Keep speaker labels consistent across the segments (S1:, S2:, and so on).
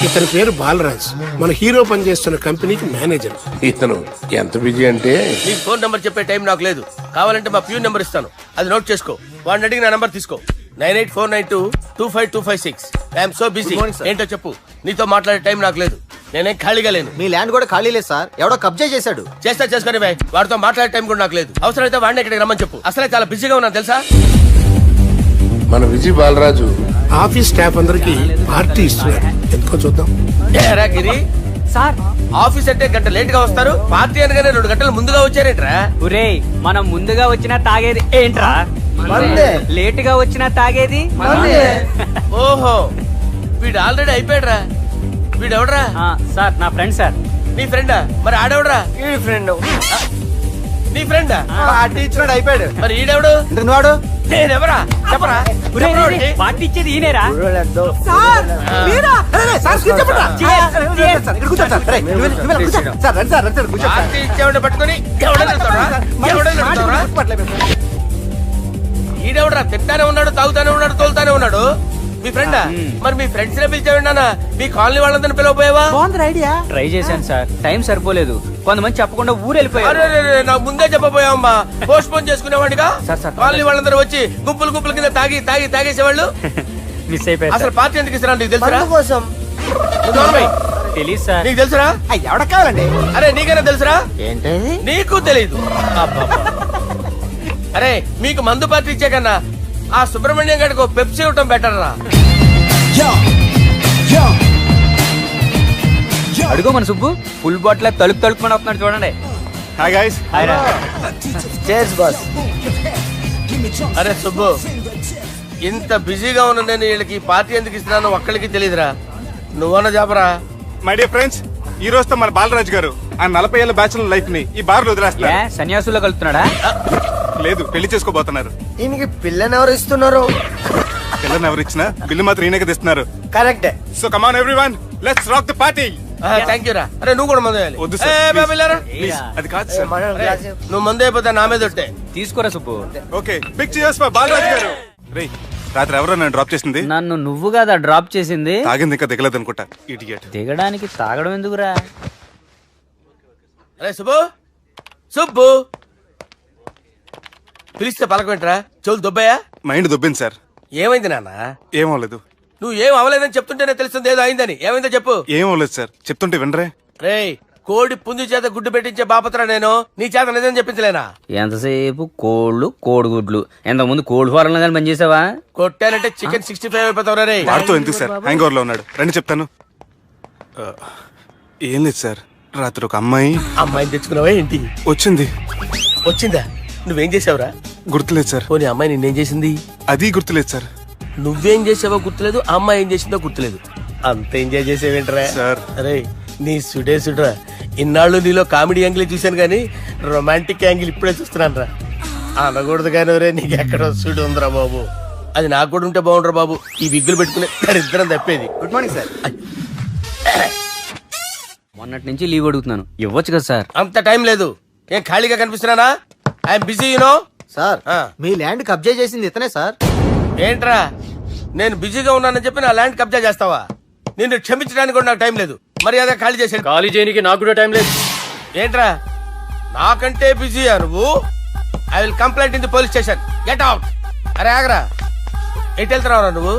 S1: ఇతని పేరు బాలరాజ్, మన హీరో పనిచేస్తున్న కంపెనీకి మేనేజర్. ఇతను ఎంత బిజీ అంటే
S2: నీకు ఫోన్ నంబర్ చెప్పే టైం నాకు లేదు. కావాలంటే మా ప్యూన్ నెంబర్ ఇస్తాను, అది నోట్ చేసుకో. వాడిని అడిగి నా నంబర్ తీసుకో. 9849225256. I'm so busy. ఏంటో చెప్పు. నీతో మాట్లాడే టైం నాకు లేదు, నేనేం ఖాళీగా లేను.
S3: మీ ల్యాండ్ కూడా ఖాళీ లేదు సార్, ఎవడో కబ్జా చేశాడు.
S2: చేస్తా చేసుకుని బాయ్, వాడితో మాట్లాడే టైం కూడా నాకు లేదు. అవసరమైతే వాడిని ఇక్కడికి రమ్మని చెప్పు. అసలే చాలా బిజీగా ఉన్నాను తెలుసా.
S1: మన విజయ్ బాలరాజు ఆఫీస్ స్టాఫ్ అందరికి పార్టీ ఇస్తున్నాడు, ఎందుకో చూద్దాం.
S2: ఏరా గిరి
S4: సార్,
S2: ఆఫీస్ అంటే గంట లేట్ గా వస్తారు, పార్టీ అనగానే 2 గంటలు ముందుగా వచ్చారేంట్రా?
S4: ఒరే మనం ముందుగా వచ్చినా తాగేది ఏంట్రా? లేట్ గా వచ్చినా తాగేది.
S2: ఓహో, వీడు ఆల్రెడీ అయిపోయాడురా. వీడెవడరా?
S4: సార్ నా ఫ్రెండ్ సార్.
S2: నీ ఫ్రెండా? మరి ఆడెవడరా? ఈ ఫ్రెండ్. నీ ఫ్రెండా?
S3: పార్టీ ఇచ్చినాడు, అయిపోయాడు.
S2: మరి ఈడెవడు?
S3: ఇంతకు నువ్వాడు
S2: నేనెవరా చెప్పరా?
S4: పార్టీ ఇచ్చేది ఈయనేరా?
S2: పార్టీ ఇచ్చేవాడిని పట్టుకొని ఈడెవడరా? తింటానే ఉన్నాడు, తాగుతానే ఉన్నాడు, తోలుతానే ఉన్నాడు. మీ ఫ్రెండా? మరి మీ ఫ్రెండ్స్ నే పిలిచేవాడినా? మీ కాలనీ వాళ్ళందరినీ పిలవపోయావా?
S4: ట్రై చేశాను సార్, టైం సరిపోలేదు. కొంతమంది చెప్పకుండా ఊరు వెళ్ళిపోయారు.
S2: నాకు ముందే చెప్పపోయావమ్మా, పోస్ట్ పోన్ చేసుకునేవాడిగా.
S4: సార్,
S2: కాలనీ వాళ్ళందరూ వచ్చి గుంపుల కింద తాగేసేవాళ్ళు.
S4: మిస్ అయిపోయారు.
S2: అసలు పార్టీ ఎందుకు ఇస్తున్నా నీకు తెలుసురా? కోసం
S4: తెలీదు సార్.
S2: నీకు తెలుసురా?
S3: ఎవడ కావాలండి?
S2: అరే నీకైనా తెలుసురా?
S3: ఏంటి
S2: నీకు తెలీదు? అరే మీకు మందు పార్టీ ఇచ్చే కన్నా ఆ సుబ్రహ్మణ్యం గారికి పెప్సీ ఇవ్వటం బెటర్ రా.
S4: అడుగు మన సుబ్బు ఫుల్ బాటిల్ తలుపుకొని వస్తున్నాడు చూడండి.
S3: Hi guys.
S4: హాయ్ రా.
S3: Chairs boss.
S2: అరే సుబ్బు, ఇంత బిజీగా ఉన్న నేను వీళ్ళకి పార్టీ ఎందుకు ఇస్తున్నాను ఒక్కడికి తెలియదురా. నువ్వన్న చెప్పరా?
S5: మై డియర్ ఫ్రెండ్స్, ఈ రోజుతో మన బాలరాజు గారు ఆ 40 ఏళ్ల బ్యాచులర్ లైఫ్ ని ఈ బార్ లో వదిలేస్తున్నారు.
S4: సన్యాసుల్లో కలుపుతున్నాడా?
S5: లేదు, పెళ్లి చేసుకోబోతున్నారు.
S3: ఈయనకి పిల్లని ఎవరు ఇస్తున్నారు?
S5: పిల్లని ఎవరు ఇచ్చినా బిల్లు మాత్రం ఈయనకి తెస్తున్నారు.
S3: కరెక్టే.
S5: So come on everyone, let's rock the party.
S2: Thank you రా. అరే నువ్వు కూడా మందు వేయాలి.
S5: వద్దు
S2: ఏ,
S5: సార్,
S2: బాబు, వెళ్ళారా?
S5: ప్లీజ్. అది కాదు సార్.
S2: నువ్వు మందు అయిపోతే నా మీద ఒట్టే.
S4: తీసుకోరా Subbu.
S5: Okay, big cheers for Balaraju garu. రేయ్, రాత్రి ఎవరో నన్ను డ్రాప్ చేసింది?
S4: నన్ను నువ్వు కదా డ్రాప్ చేసింది.
S5: తాగింది ఇంకా దిగలేదు అనుకుంటా. ఇడియట్.
S4: దిగడానికి తాగడం ఎందుకురా?
S2: అరే సుబ్బు, సుబ్బు పిలిస్తే పలకమేంట్రా? చెవులు దొబ్బాయా?
S5: Mind దొబ్బింది sir.
S2: ఏమైంది నాన్న?
S5: ఏమవలేదు.
S2: నువ్వు ఏం అవ్వలేదని చెప్తుంటేనే తెలుస్తుంది ఏదో అయిందని. ఏమైందో చెప్పు.
S5: ఏమవలేదు సార్, చెప్తుంటే వినరే.
S2: రేయ్, కోడి పుంజు చేత గుడ్డు పెట్టించే బాపత్రా నేను. నీ చేత నిజం చెప్పించలేనా?
S4: ఎంతసేపు కోళ్ళు కోడిగుడ్లు. ఎంతకుముందు కోడి ఫారంలో కానీ పనిచేసావా?
S2: కొట్టానంటే చికెన్ 65 అయిపోతావు రే.
S5: వాడుతూ ఎందుకు సార్, హ్యాంగ్ ఓవర్ లో ఉన్నాడు. రండి చెప్తాను. ఏం లేదు సార్, రాత్రి ఒక
S2: అమ్మాయిని తెచ్చుకున్నావా ఏంటి? వచ్చిందా? నువ్వేం చేసావురా?
S5: గుర్తులేదు సార్.
S2: పోనీ అమ్మాయి నిన్నేం చేసింది?
S5: అది గుర్తులేదు సార్.
S2: నువ్వేం చేసావో గుర్తులేదు, ఆ అమ్మాయి ఏం చేసిందో గుర్తులేదు. అంత ఎంజాయ్ చేసేవేంట్రా
S5: సార్?
S2: అరే నీ సుడే ఇన్నాళ్ళు నీలో కామెడీ యాంగిల్ చూశాను కానీ రొమాంటిక్ యాంగిల్ ఇప్పుడే చూస్తున్నాను రా. అనకూడదు కానీ రే, నీకు ఎక్కడో సుడు ఉందిరా బాబు. అది నాకు కూడా ఉంటే బాగుండ్రా బాబు. ఈ విగ్గులు పెట్టుకునే ఇద్దరం తప్పేది.
S3: Good morning sir.
S4: మొన్నటి నుంచి లీవ్ అడుగుతున్నాను, ఇవ్వచ్చు కదా సార్?
S2: అంత టైం లేదు. ఏం ఖాళీగా కనిపిస్తున్నానా? I'm busy you know.
S3: సార్, మీ ల్యాండ్ కబ్జా చేసింది ఇతనే సార్.
S2: ఏంట్రా, నేను బిజీగా ఉన్నానని చెప్పి నా ల్యాండ్ కబ్జా చేస్తావా? నిన్ను క్షమించడానికి కూడా నాకు టైం లేదు. మరి అదే ఖాళీ చేసాడు.
S4: ఖాళీ చేయడానికి నాకు కూడా టైం లేదు.
S2: ఏంట్రా, నాకంటే బిజీయా నువ్వు? I will complaint in the police station. Get out. అరే ఆగరా, ఎటు వెళ్తున్నావురా నువ్వు?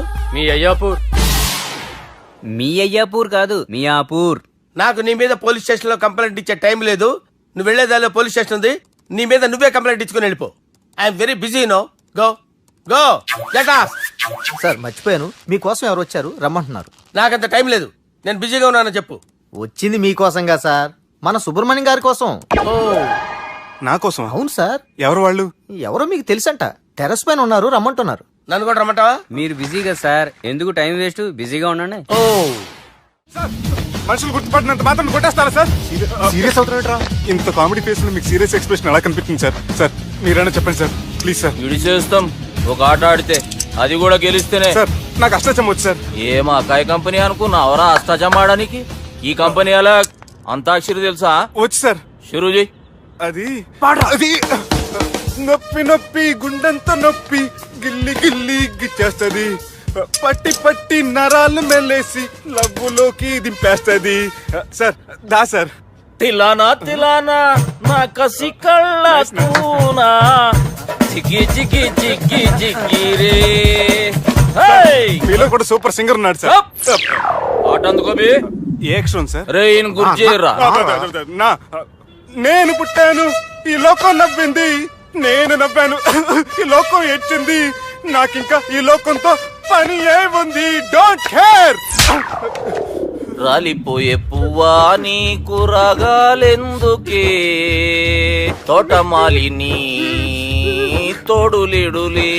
S4: మీ అయ్యాపూర్ కాదు, మియాపూర్.
S2: నాకు నీ మీద పోలీస్ స్టేషన్ లో కంప్లైంట్ ఇచ్చే టైం లేదు. నువ్వు వెళ్లేదాలో పోలీస్ స్టేషన్ ఉంది. నీ మీద నువ్వే కంప్లైంట్ ఇచ్చుకుని వెళ్ళిపో. I'm very busy no. Go go get off.
S3: Sir మర్చిపోయాను, మీకోసం ఎవరు వచ్చారు, రమ్మంటున్నారు.
S2: నాకంత టైం లేదు, నేను బిజీగా ఉన్నానని చెప్పు.
S3: వచ్చింది మీకోసంగా సార్, మన సుబ్రహ్మణ్యం గారి కోసం.
S2: ఓ,
S5: నా కోసం?
S3: అవును సార్.
S5: ఎవరు వాళ్ళు?
S3: ఎవరో మీకు తెలుసంట, టెర్రస్ పైన ఉన్నారు, రమ్మంటున్నారు.
S2: నన్ను కూడా రమ్మంటావా?
S4: మీరు బిజీ కదా సార్, ఎందుకు టైం వేస్ట్, బిజీగా ఉండండి.
S2: ఓ,
S5: మనుషులు గుర్తుపట్టినంత మాత్రం కొట్టేస్తారా సార్? సీరియస్ అవుతారా? ఇంత కామెడీ ఫేస్ లో మీకు సీరియస్ ఎక్స్ప్రెషన్ ఎలా కనిపిస్తుంది సార్? సార్ మీరైనా చెప్పండి సార్, ప్లీజ్ సార్.
S6: చేస్తాం ఒక ఆట ఆడితే, అది కూడా గెలిస్తేనే.
S5: సార్ నాకు అష్టాచం వచ్చు సార్.
S6: ఏం అకాయ కంపెనీ అనుకున్నావరా అష్టాచం ఆడడానికి? ఈ కంపెనీ అలా అంతాక్షరి తెలుసా?
S5: వచ్చు సార్.
S6: షురూ చేయి.
S5: అది నొప్పి నొప్పి గుండెంత నొప్పి గిల్లి గిల్లి గిచ్చేస్తది, పట్టి పట్టి నరాలు మెల్లేసి లవ్వులోకి దింపేస్తది. సార్ దా సార్.
S6: తిలానా తిలానా నా కసి కళ్ళ కూనా జిగి జిగి జిగి జిగి రే.
S5: మీలో కూడా సూపర్ సింగర్ ఉన్నాడు సార్.
S6: పాట అందుకోబి
S5: ఏ అక్షరం సార్?
S6: రే ఈయన గుర్జేరా.
S5: నా నేను పుట్టాను ఈ లోకం నవ్వింది, నేను నవ్వాను ఈ లోకం ఏడ్చింది, నాకింకా ఈ లోకంతో పని ఏముంది, డోంట్ కేర్.
S6: రాలిపోయే పువ్వా నీకు రాగాలెందుకే, తోటమాలిని తోడులిడులే,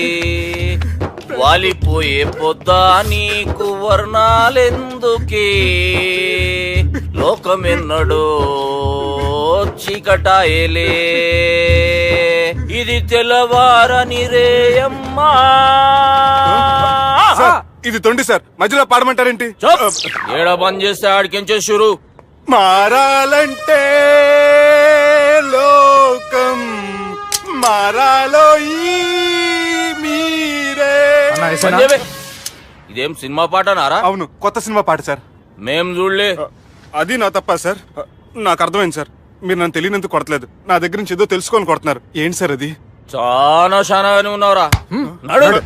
S6: వాలిపోయే పొద్దా నీకు వర్ణాలెందుకే, లోకమెన్నడో చీకటాయలే, ఇది తెల్లవారని రేయమ్మా.
S5: సార్, ఇది తొండి సార్, మధ్యలో పాడమంటారేంటి?
S6: ఏడా బంద్ చేస్తే ఆడికించే షురు.
S5: మారాలంటే లోకం మారాలో ఈ మీరే.
S6: సంజయ్, ఇదేం సినిమా పాట నారా?
S5: అవును, కొత్త సినిమా పాట సార్.
S6: మేం చూడలే.
S5: అది నా తప్ప సార్. నాకు అర్థమైంది సార్, మీరు నన్ను తెలియనందుకు కొడతలేదు, నా దగ్గర నుంచి ఏదో తెలుసుకొని కొడుతున్నారు. ఏంటి సార్ అది?
S6: చాలా శానాగానే ఉన్నావురా. నడు.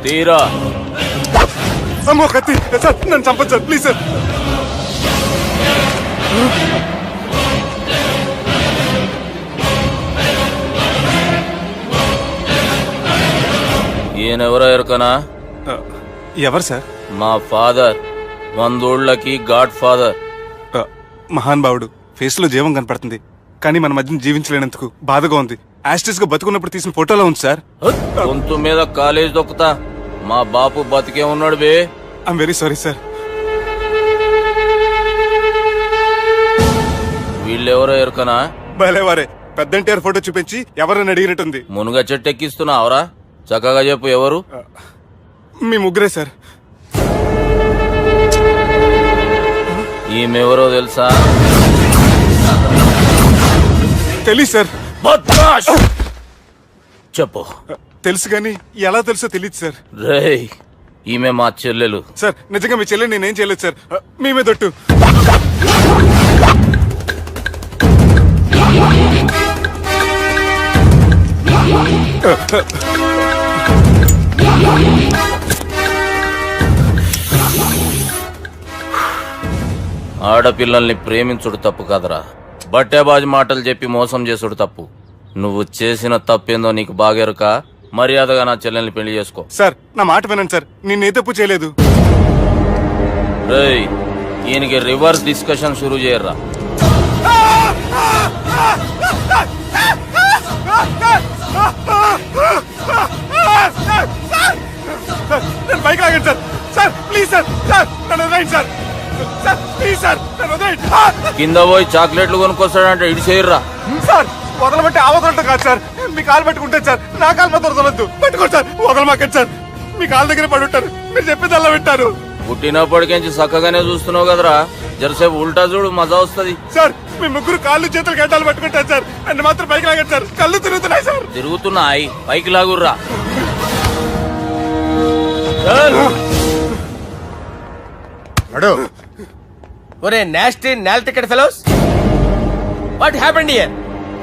S6: తీరా
S5: అమ్మో కత్తి సార్, నన్ను చంపదు సార్, ప్లీజ్ సార్.
S6: ఈయనెవరో ఎరకనా?
S5: ఎవరు సార్?
S6: మా ఫాదర్, 100 ఊళ్ళకి గాడ్ ఫాదర్.
S5: మహాన్ భావుడు, ఫేస్ లో జీవం కనపడుతుంది, కానీ మన మధ్యన జీవించలేనందుకు బాధగా ఉంది. యాస్టిస్ గా బతుకున్నప్పుడు తీసిన ఫోటోలో ఉంది సార్.
S6: గొంతు మీద కాలేజ్ దొక్కుతా. మా బాపు బతికే ఉన్నాడు బే.
S5: I'm very sorry sir.
S6: వీళ్ళెవరో ఎరకనా?
S5: భలేవారే, పెద్ద ఎన్టీఆర్ ఫోటో చూపించి ఎవరని అడిగినట్టుంది.
S6: మునుగ చెట్టు ఎక్కిస్తున్నావురా? చక్కగా చెప్పు ఎవరు?
S5: మీ ముగ్గురే సార్.
S6: ఈమెవరో తెలుసా?
S5: తెలీదు సార్.
S6: బద్మాష్! చెప్పు.
S5: తెలుసు కానీ ఎలా తెలుసో తెలియదు సార్.
S6: రేయ్, ఈమె మా చెల్లెలు.
S5: సార్ నిజంగా మీ చెల్లెని నేనేం చేయలేదు సార్, మీ మీద ఒట్టు.
S6: ఆడపిల్లల్ని ప్రేమించుడు తప్పు కాదురా, బట్టేబాజు మాటలు చెప్పి మోసం చేసుడు తప్పు. నువ్వు చేసిన తప్పేందో నీకు బాగెరుక. మర్యాదగా నా చెల్లెల్ని పెళ్లి చేసుకో.
S5: సార్ నా మాట వినండి సార్, నేను ఏ తప్పు చేయలేదు.
S6: రేయ్, ఈయనకి రివర్స్ డిస్కషన్ షురూ చేయర్రా.
S5: నేను బైక్ లాగండి sir. Sir please sir, sir నన్ను వదిలేయండి సార్. సార్ ప్లీజ్ సార్, నన్ను వదిలేయండి.
S6: కింద పోయి చాక్లెట్లు కొనుక్కొస్తాడంటే ఇడి చేయర్రా.
S5: సార్ వదలబట్టి ఆ వదలటం కాదు సార్, మీ కాలు పట్టుకుంటే సార్, నా కాలు మాత్రం వదలొద్దు. పట్టుకోండి సార్, వదలమాకండి సార్. మీ కాలు దగ్గర పడి ఉంటారు, మీరు చెప్పేది అలా వింటారు.
S6: పుట్టినప్పటికేంచి చక్కగానే చూస్తున్నావు కదరా, జరసేపు ఉల్టా చూడు, మజా వస్తుంది.
S5: సార్ మీ ముగ్గురు కాళ్ళు చేతులు గడ్డాలు పట్టుకుంటారు సార్, నన్ను మాత్రం బైక్ లాగండి సార్, కళ్ళు తిరుగుతున్నాయి సార్.
S6: తిరుగుతున్నాయి, పైకి లాగుర్రా.
S2: ఒరే నాస్టీ నాల్ ticket fellows, what happened here?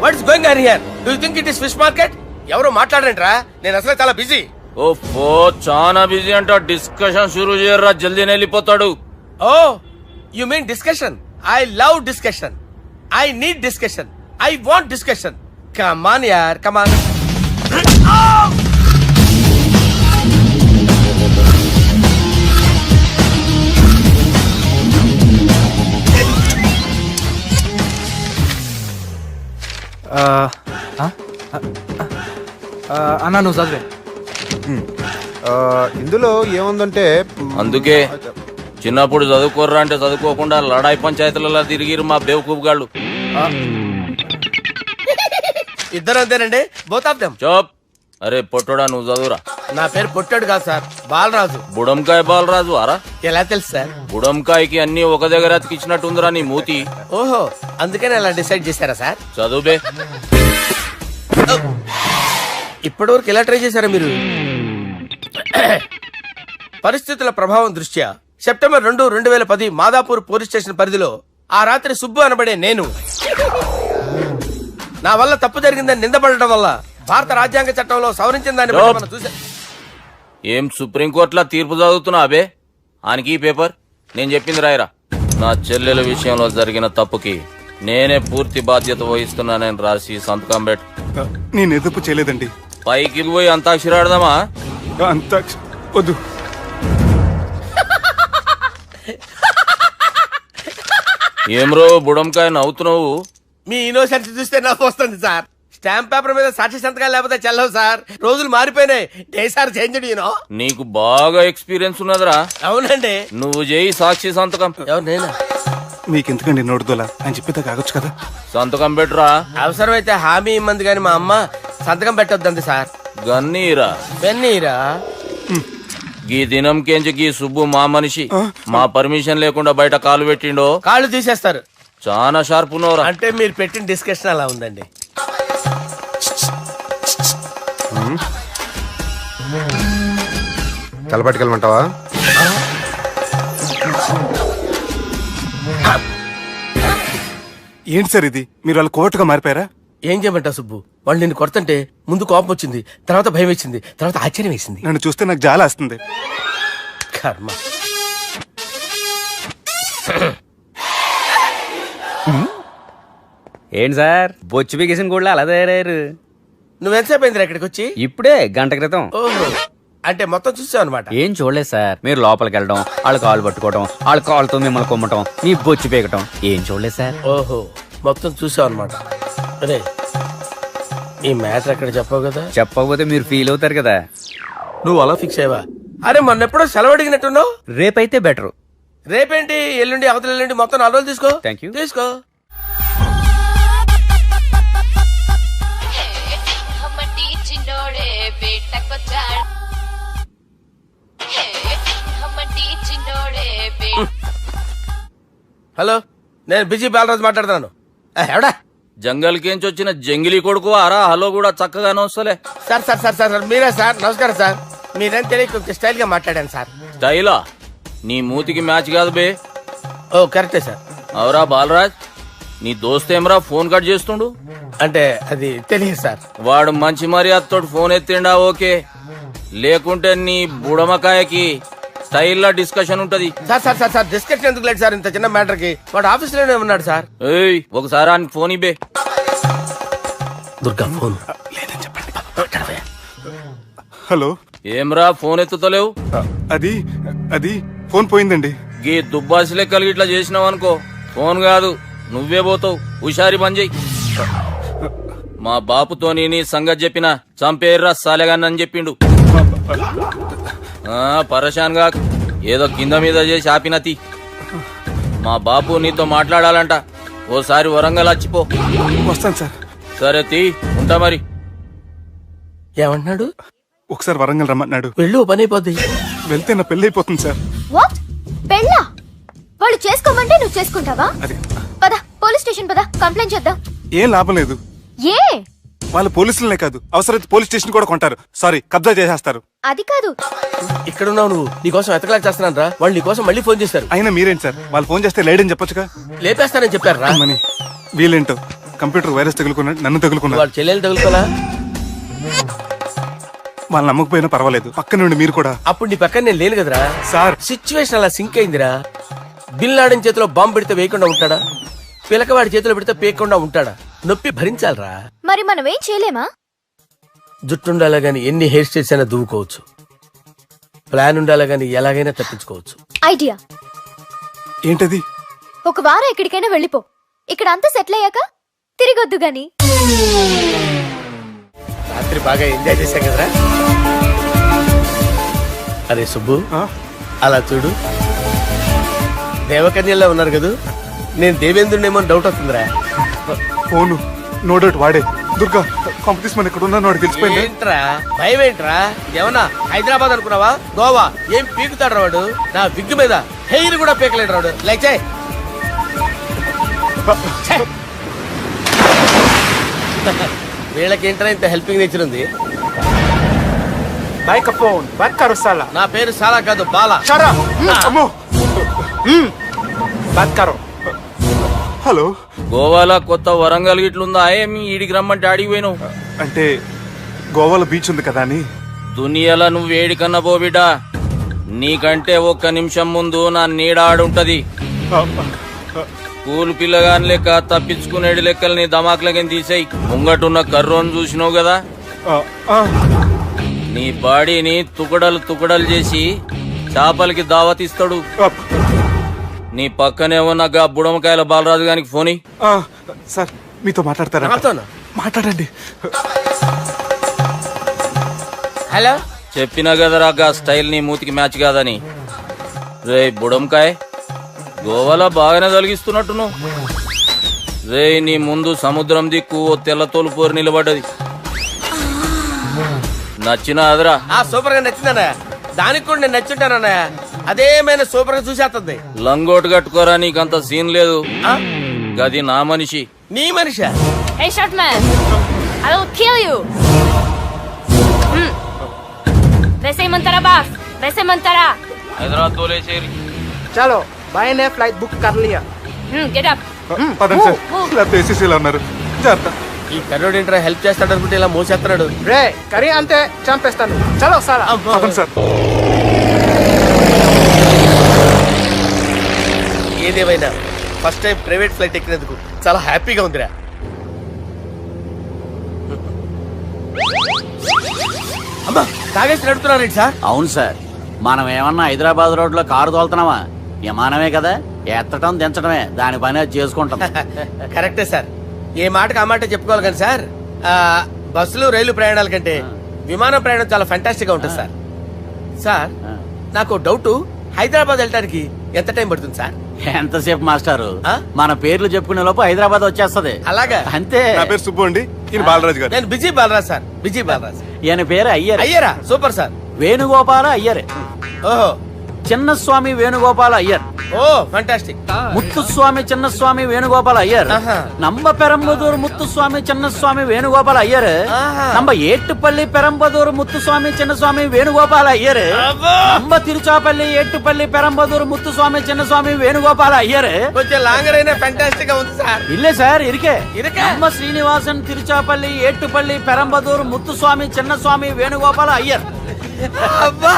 S2: What is going on here? Do you think it is fish market? ఎవరు మాట్లాడండిరా, నేను అసలే చాలా బిజీ.
S6: ఓఫో, చాలా బిజీ అంట. డిస్కషన్ షురూ చేయర్రా, జల్దీ వెళ్ళిపోతాడు.
S2: Oh you mean discussion? I love discussion, I need discussion, I want discussion. Come on యార్, కమ్ ఆన్.
S3: అన్నా నువ్వు చదివే. ఇందులో ఏముందంటే
S6: అందుకే చిన్నప్పుడు చదువుకోర్రా అంటే చదువుకోకుండా లడాయి పంచాయతీలలో తిరిగిరు మా బేవకూపు గాళ్ళు.
S2: ఇద్దరు అంతేనండి, బోత్ ఆఫ్ దెమ్.
S6: చోప్. అరే పొట్టోడా, నువ్వు చదువురా.
S2: నా పేరు పొట్టాడు కాదు సార్, బాలరాజు.
S6: బుడంకాయ బాలరాజు అరా?
S2: ఎలా తెలుసు సార్?
S6: బుడంకాయకి అన్ని ఒక దగ్గర అతికిచ్చినట్టుందిరా నీ మూతి.
S2: ఓహో, అందుకని అలా డిసైడ్ చేశారా సార్?
S6: చదువుబే.
S2: ఇప్పటి వరకు ఎలా ట్రై చేశారా మీరు? పరిస్థితుల ప్రభావం దృష్ట్యా సెప్టెంబర్ 2, 2010 మాదాపూర్ పోలీస్ స్టేషన్ పరిధిలో ఆ రాత్రి సుబ్బు అనబడే నేను నా వల్ల తప్పు జరిగిందని నిందపడటం వల్ల భారత రాజ్యాంగ చట్టంలో సవరించిన దాన్ని బట్టి మనం చూసా.
S6: ఏం సుప్రీంకోర్టులో తీర్పు చదువుతున్నా అబే? ఆనికి ఈ పేపర్ నేను చెప్పింది రాయరా. నా చెల్లెల విషయంలో జరిగిన తప్పుకి నేనే పూర్తి బాధ్యత వహిస్తున్నానని రాసి సంతకం పెట్టు.
S5: నేను ఎదుపు చేయలేదండి.
S6: పైకి పోయి అంతాక్షరి ఆడదామా?
S5: అంత వద్దు.
S6: ఏమ్రో బుడంకాయ నవ్వుతున్నావు?
S2: మీ ఇన్నోసెన్స్ చూస్తే నవ్వు వస్తుంది సార్. స్టాంప్ పేపర్ మీద సాక్షి సంతకాలు లేకపోతే చెల్లవు సార్. రోజులు మారిపోయినాయి. Day sir change you know.
S6: నీకు బాగా ఎక్స్పీరియన్స్ ఉన్నదిరా.
S2: అవునండి.
S6: నువ్వు చేయి సాక్షి సంతకం.
S2: ఎవరు నేనా?
S5: మీకెందుకండి నోడుదోలా అని చెప్పేదా కాగొచ్చు కదా.
S6: సంతకం పెట్టురా.
S2: అవసరమైతే హామీ ఇమ్మంది కానీ మా అమ్మ సంతకం పెట్టొద్దండి సార్.
S6: గన్నీరా
S2: వెన్నీరా?
S6: గీ దినంకేంచి గీ సుబ్బు మా మనిషి మా పర్మిషన్ లేకుండా బయట కాలు పెట్టిండో
S2: కాళ్ళు తీసేస్తారు.
S6: చాలా షార్ప్ ఉన్నవరా.
S2: అంటే మీరు పెట్టిన డిస్కషన్ అలా ఉందండి.
S1: తలపట్టుకెళ్ళమంటావా?
S5: ఏంటి సార్ ఇది? మీరు వాళ్ళు కోర్టుగా మారిపోయారా?
S2: ఏం చేయమంటావు సుబ్బు? వాళ్ళు నిన్ను కొడుతుంటే ముందు కోపం వచ్చింది, తర్వాత భయం వేసింది, తర్వాత ఆశ్చర్యం వేసింది.
S5: నన్ను చూస్తే నాకు జాలి వస్తుంది.
S2: కర్మ.
S4: ఏంటి సార్ బొచ్చు బిగేసిన కూడా అలా తయారయ్యారు?
S2: నువ్వెంతసేపు అయిందిరా ఇక్కడికి వచ్చి?
S4: ఇప్పుడే గంట క్రితం.
S2: ఓహో, అంటే మొత్తం చూసావు అనమాట.
S4: ఏం చూడలేదు సార్. మీరు లోపలికి వెళ్ళడం, వాళ్ళ కాళ్ళు పట్టుకోవడం, వాళ్ళ కాళ్ళతో మిమ్మల్ని కొమ్మటం, మీ బొచ్చు పీకటం ఏం చూడలేదు సార్.
S2: ఓహో, మొత్తం చూసావు అనమాట. అరే, ఈ మ్యాటర్ అక్కడ చెప్పావు కదా.
S4: చెప్పకపోతే మీరు ఫీల్ అవుతారు కదా.
S2: నువ్వు అలా ఫిక్స్ అయ్యవా? అరే, మొన్నెప్పుడో సెలవు అడిగినట్టున్నావు.
S4: రేపైతే బెటర్.
S2: రేపేంటి, ఎల్లుండి, అవతల ఎల్లుండి, మొత్తం 4 రోజులు తీసుకో.
S4: Thank you.
S2: తీసుకో.
S7: హమ్మటి చిన్నోడే బేటకొచ్చాడు. హమ్మటి చిన్నోడే
S2: హలో, నేను బిజీ బాలరాజు మాట్లాడుతున్నాను. ఎవడా?
S6: జంగల్ కేంచి వచ్చిన జంగిలీ కొడుకు అరా. హలో కూడా చక్కగానే వస్తలే.
S2: సార్ సార్ సార్ సార్ మీరే సార్. నమస్కారం సార్. మీరేం తెలియక కొంచెం స్టైల్ గా మాట్లాడాను సార్.
S6: స్టైలా? నీ మూతికి మ్యాచ్ కాదు బే.
S2: ఓ కరెక్టే సార్.
S6: అవరా బాలరాజ్, నీ దోస్త్ ఏమరా ఫోన్ కట్ చేస్తుండు?
S2: అంటే అది తెలియదు సార్.
S6: వాడు మంచి మర్యాదతో ఫోన్ ఎత్తిండా ఓకే, లేకుంటే నీ బుడమకాయకి స్టైల్లో డిస్కషన్ ఉంటది.
S2: Sir sir sir sir discussion ఎందుకు లేదు సార్? ఇంత చిన్న మ్యాటర్ కి వాడు ఆఫీస్ లోనే ఉన్నాడు సార్.
S6: ఏయ్, ఒకసారి ఆయనకి ఫోన్ ఇబ్బే.
S2: దుర్గా ఫోన్.
S5: లేదని చెప్పండి. హలో.
S6: ఏమ్రా ఫోన్ ఎత్తుతలేవు?
S5: అది అది ఫోన్ పోయిందండి.
S6: గీ దుబ్బాసి లెక్కలు ఇట్లా చేసినావు అనుకో, ఫోన్ కాదు నువ్వే పోతావు. హుషారి పని చెయ్యి. మా బాపుతో నీ సంగతి చెప్పిన చంపేర్రా సాలెగాన్ని చెప్పిండు. పరేషాన్ గా ఏదో కింద మీద చేసి ఆపినతి. మా బాపు నీతో మాట్లాడాలంట. ఓసారి వరంగల్ వచ్చిపో.
S5: వస్తాను సార్.
S6: సరే తీ, ఉంటా మరి.
S2: ఏమంటున్నాడు?
S5: ఒకసారి వరంగల్ రమ్మన్నాడు.
S2: వెళ్ళు, పని అయిపోద్ది.
S5: వెళ్తే నా పెళ్లి అయిపోతుంది సార్.
S7: వాట్? పెళ్ళా? వాళ్ళు చేసుకోమంటే నువ్వు చేసుకుంటావా?
S5: అది
S7: పద, పోలీస్ స్టేషన్ పద, కంప్లైంట్ చేద్దాం.
S5: ఏం లాభం లేదు.
S7: ఏ?
S5: వాళ్ళు పోలీసులనే కాదు, అవసరమైతే పోలీస్ స్టేషన్ కూడా కొంటారు. సారీ, కబ్జా చేసేస్తారు.
S7: అది కాదు.
S2: ఇక్కడ ఉన్నావు నువ్వు. నీకోసం ఎతకలేక చేస్తున్నాను రా. వాళ్ళు నీకోసం మళ్ళీ ఫోన్ చేశారు.
S5: అయినా మీరేంటి సార్, వాళ్ళు ఫోన్ చేస్తే లేడని చెప్పొచ్చుగా.
S2: లేపేస్తానని చెప్పారు రా.
S5: మని వీళ్ళేంటో కంప్యూటర్ వైరస్ తగులుకున్నాడు, నన్ను తగులుకున్నాడు.
S2: వాళ్ళ చెల్లెలు తగులుకోలా?
S5: వాళ్ళు నమ్మకపోయినా పర్వాలేదు, పక్క నుండి మీరు కూడా.
S2: అప్పుడు నీ పక్కన నేను లేను కదరా
S5: సార్.
S2: సిచ్యువేషన్ అలా సింక్ అయిందిరా. బిల్ లాడన్ చేతిలో బాంబు పెడితే వేయకుండా ఉంటాడా? పిలకవాడి చేతిలో పెడితే పేయకుండా ఉంటాడా? నొప్పి భరించాలరా.
S7: మరి మనం ఏం చేయలేమా?
S2: జుట్టుండాలా గాని ఎన్ని హెయిర్ స్టైల్స్ అయినా దువ్వుకోవచ్చు. ప్లాన్ ఉండాలా గాని ఎలాగైనా తప్పించుకోవచ్చు.
S7: ఐడియా
S5: ఏంటది?
S7: ఒక వారం ఎక్కడికైనా వెళ్ళిపో. ఇక్కడ అంతా సెటిల్ అయ్యాక తిరిగొద్దు గాని.
S2: రాత్రి బాగా ఎంజాయ్ చేశాం కదరా. అరే సుబ్బు, అలా చూడు. దేవకన్యల్లో ఉన్నారు కదూ. నేను దేవేంద్రుడేమో డౌట్ వస్తుందిరా.
S5: ఫోను నో డౌట్ వాడే. దుర్గా కాంపిటీషన్ మన ఇక్కడ ఉన్నాను వాడు తెలిసిపోయింది.
S2: ఏంట్రా భయం ఏంట్రా? ఏమన్నా హైదరాబాద్ అనుకున్నావా? గోవా ఏం పీకుతాడు వాడు? నా విగ్గు మీద హెయిర్ కూడా పీకలేడు వాడు. లైక్ చేయి. వీళ్ళకి ఏంట్రా ఇంత హెల్పింగ్ నేచర్ ఉంది?
S5: బైక్ ఫోన్ బైక్ కరుస్తాలా
S2: నా పేరు సాలా కాదు, బాలా.
S5: చరా అమ్మో బాత్ కరో. హలో,
S6: గోవాలో కొత్త వరంగల్ గిట్లుందా? ఏమి ఈడికి రమ్మంటే ఆడికి పోయినావు?
S5: అంటే గోవాలో బీచ్ ఉంది కదా అని.
S6: దునియాలో నువ్వు వేడికన్నా పో బిడ్డ. నీకంటే ఒక్క నిమిషం ముందు నా నీడ ఆడుంటది. స్కూల్ పిల్లగాని లెక్క తప్పించుకునేడు లెక్కలు నీ దమాకులకి తీసేయి. ముంగటున్న కర్రోని చూసినావు కదా, నీ బాడీని తుకడలు తుకడలు చేసి చేపలకి దావతిస్తాడు. నీ పక్కనే ఉన్న గా బుడమకాయల బాలరాజు గారికి ఫోన్ ఇయ్యి.
S5: సార్ మీతో మాట్లాడతారా?
S2: నాతోనా?
S5: మాట్లాడండి.
S2: హలో,
S6: చెప్పినా కదరా గా స్టైల్ నీ మూతికి మ్యాచ్ కాదని. రే బుడంకాయ్, గోవాలో బాగానే తొలగిస్తున్నట్టు నువ్వు. రే నీ ముందు సముద్రం దిక్కు ఓ తెల్ల తోలు పోరు నిలబడ్డది. నచ్చిన అదరా?
S2: సూపర్ గా నచ్చిందన్నయ్య. దానికి కూడా నేను నచ్చుంటానన్నయ్య. అదేమైనా సూపర్ గా చూసేస్తుంది.
S6: లంగోటు కట్టుకోరా, నీకంత సీన్ లేదు. గది నా మనిషి.
S2: నీ Manisha?
S7: Hey, short man! I will kill you! वैसे ही मंतरा बास, वैसे मंतरा.
S6: హైదరాబాద్ తోలేసేరి.
S8: चलो भाई ने फ्लाइट बुक कर लिया.
S7: Get up.
S5: పదండి సార్, లేకపోతే ఏసీసీలో ఉన్నారు. జాగ్రత్త.
S2: ఈ కర్రోడు ఏంట్రా హెల్ప్ చేస్తాడు అనుకుంటే ఇలా మోసేస్తున్నాడు.
S8: రే కరీ అంతే చంపేస్తాను. చలో సారా.
S5: పదండి సార్.
S2: ఏదేమైనా ఫస్ట్ టైం ప్రైవేట్ ఫ్లైట్ ఎక్కినందుకు చాలా హ్యాపీగా ఉందిరా. అమ్మా తాగేసి నడుపుతున్నారేంటి సార్?
S4: అవును సార్, మనం ఏమన్నా హైదరాబాద్ రోడ్ లో కారు తోలుతున్నావా? విమానమే కదా, ఎత్తటం దించడమే దాని పని అది చేసుకుంటాం.
S2: కరెక్టే సార్. ఏ మాటకు ఆ మాట చెప్పుకోవాలి కానీ సార్, బస్సులు రైలు ప్రయాణాల కంటే విమానం ప్రయాణం చాలా ఫెంటాస్టిక్ గా ఉంటుంది సార్. సార్ నాకు డౌట్, హైదరాబాద్ వెళ్ళడానికి ఎంత టైం పడుతుంది సార్?
S4: ఎంతసేపు మాస్టారు,
S2: ఆ?
S4: మన పేర్లు చెప్పుకునే లోపు హైదరాబాద్ వచ్చేస్తది.
S2: అలాగా?
S4: అంతే.
S5: నా పేరు సుబ్బు అండి, ఈయన బాలరాజు గారు.
S2: నేను busy Balaraj sir. Busy Balaraj.
S4: ఈయన పేరు అయ్యర్.
S2: అయ్యారా? Super sir.
S4: వేణుగోపాల అయ్యర్.
S2: ఓహో,
S4: చిన్నస్వామి వేణుగోపాల అయ్యర్.
S2: ఓ ఫంటాస్టిక్.
S4: ముత్తుస్వామి చిన్నస్వామి వేణుగోపాల అయ్యర్.
S2: ఆహా.
S4: నంబ పెరంబదూరు ముత్తుస్వామి చిన్నస్వామి వేణుగోపాల అయ్యర్.
S2: ఆహా.
S4: నంబ ఏట్టుపల్లి పెరంబదూరు ముత్తుస్వామి చిన్నస్వామి వేణుగోపాల అయ్యర్.
S2: అబ్బో!
S4: నంబ తిరుచాపల్లి ఏట్టుపల్లి పెరంబదూరు ముత్తుస్వామి చిన్నస్వామి వేణుగోపాల అయ్యర్.
S2: కొంచెం లాంగర్ అయినా ఫంటాస్టిక్ గా ఉంది సార్.
S4: ఇల్లే సార్, ఇరికే.
S2: ఇరికే?
S4: నంబ శ్రీనివాసన్ తిరుచాపల్లి ఏట్టుపల్లి పెరంబదూరు ముత్తుస్వామి చిన్నస్వామి వేణుగోపాల అయ్యర్.
S2: అబ్బా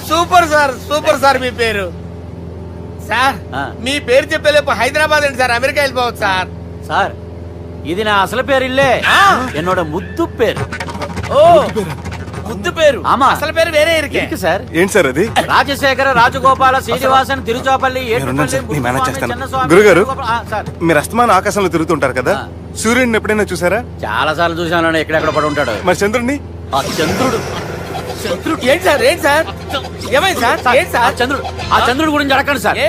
S2: సూపర్ సార్, సూపర్ సార్. మీ పేరు సార్,
S4: ఆ.
S2: మీ పేరు చెప్పేలేపు హైదరాబాద్ అండి సార్, అమెరికా వెళ్ళిపోవచ్చు సార్.
S4: సార్ ఇది నా అసలు పేరు ఇల్లే,
S2: ఆ.
S4: ఎన్నోడ ముద్దు పేరు.
S2: ఓ ముద్దు పేరు.
S4: ఆమా.
S2: అసలు పేరు వేరే ఇరికే.
S4: ఇరికి సార్.
S5: ఏంటి సార్ అది?
S4: రాజశేఖర రాజగోపాల శ్రీనివాసన్ తిరుచాపల్లి
S5: ఉన్నాను సార్, నేను మేనేజ్ చేస్తాను.
S4: చిన్నస్వామి
S5: గురుగారు,
S4: వేణుగోపాల- ఆ, సార్
S5: మీరు అస్తమానం ఆకాశంలో తిరుగుతుంటారు కదా, సూర్యుడిని ఎప్పుడైనా చూసారా?
S4: చాలా సార్లు చూసాను, ఎక్కడెక్కడ పడి ఉంటాడు.
S5: మరి చంద్రుడిని?
S4: ఆ చంద్రుడు.
S2: ఏంటి సార్? ఏంటి సార్? ఏమైంది సార్? ఏంటి
S4: ఆ
S2: సార్?
S4: చంద్రుడు, ఆ చంద్రుడు గురించి అడగండి సార్.
S2: ఏ?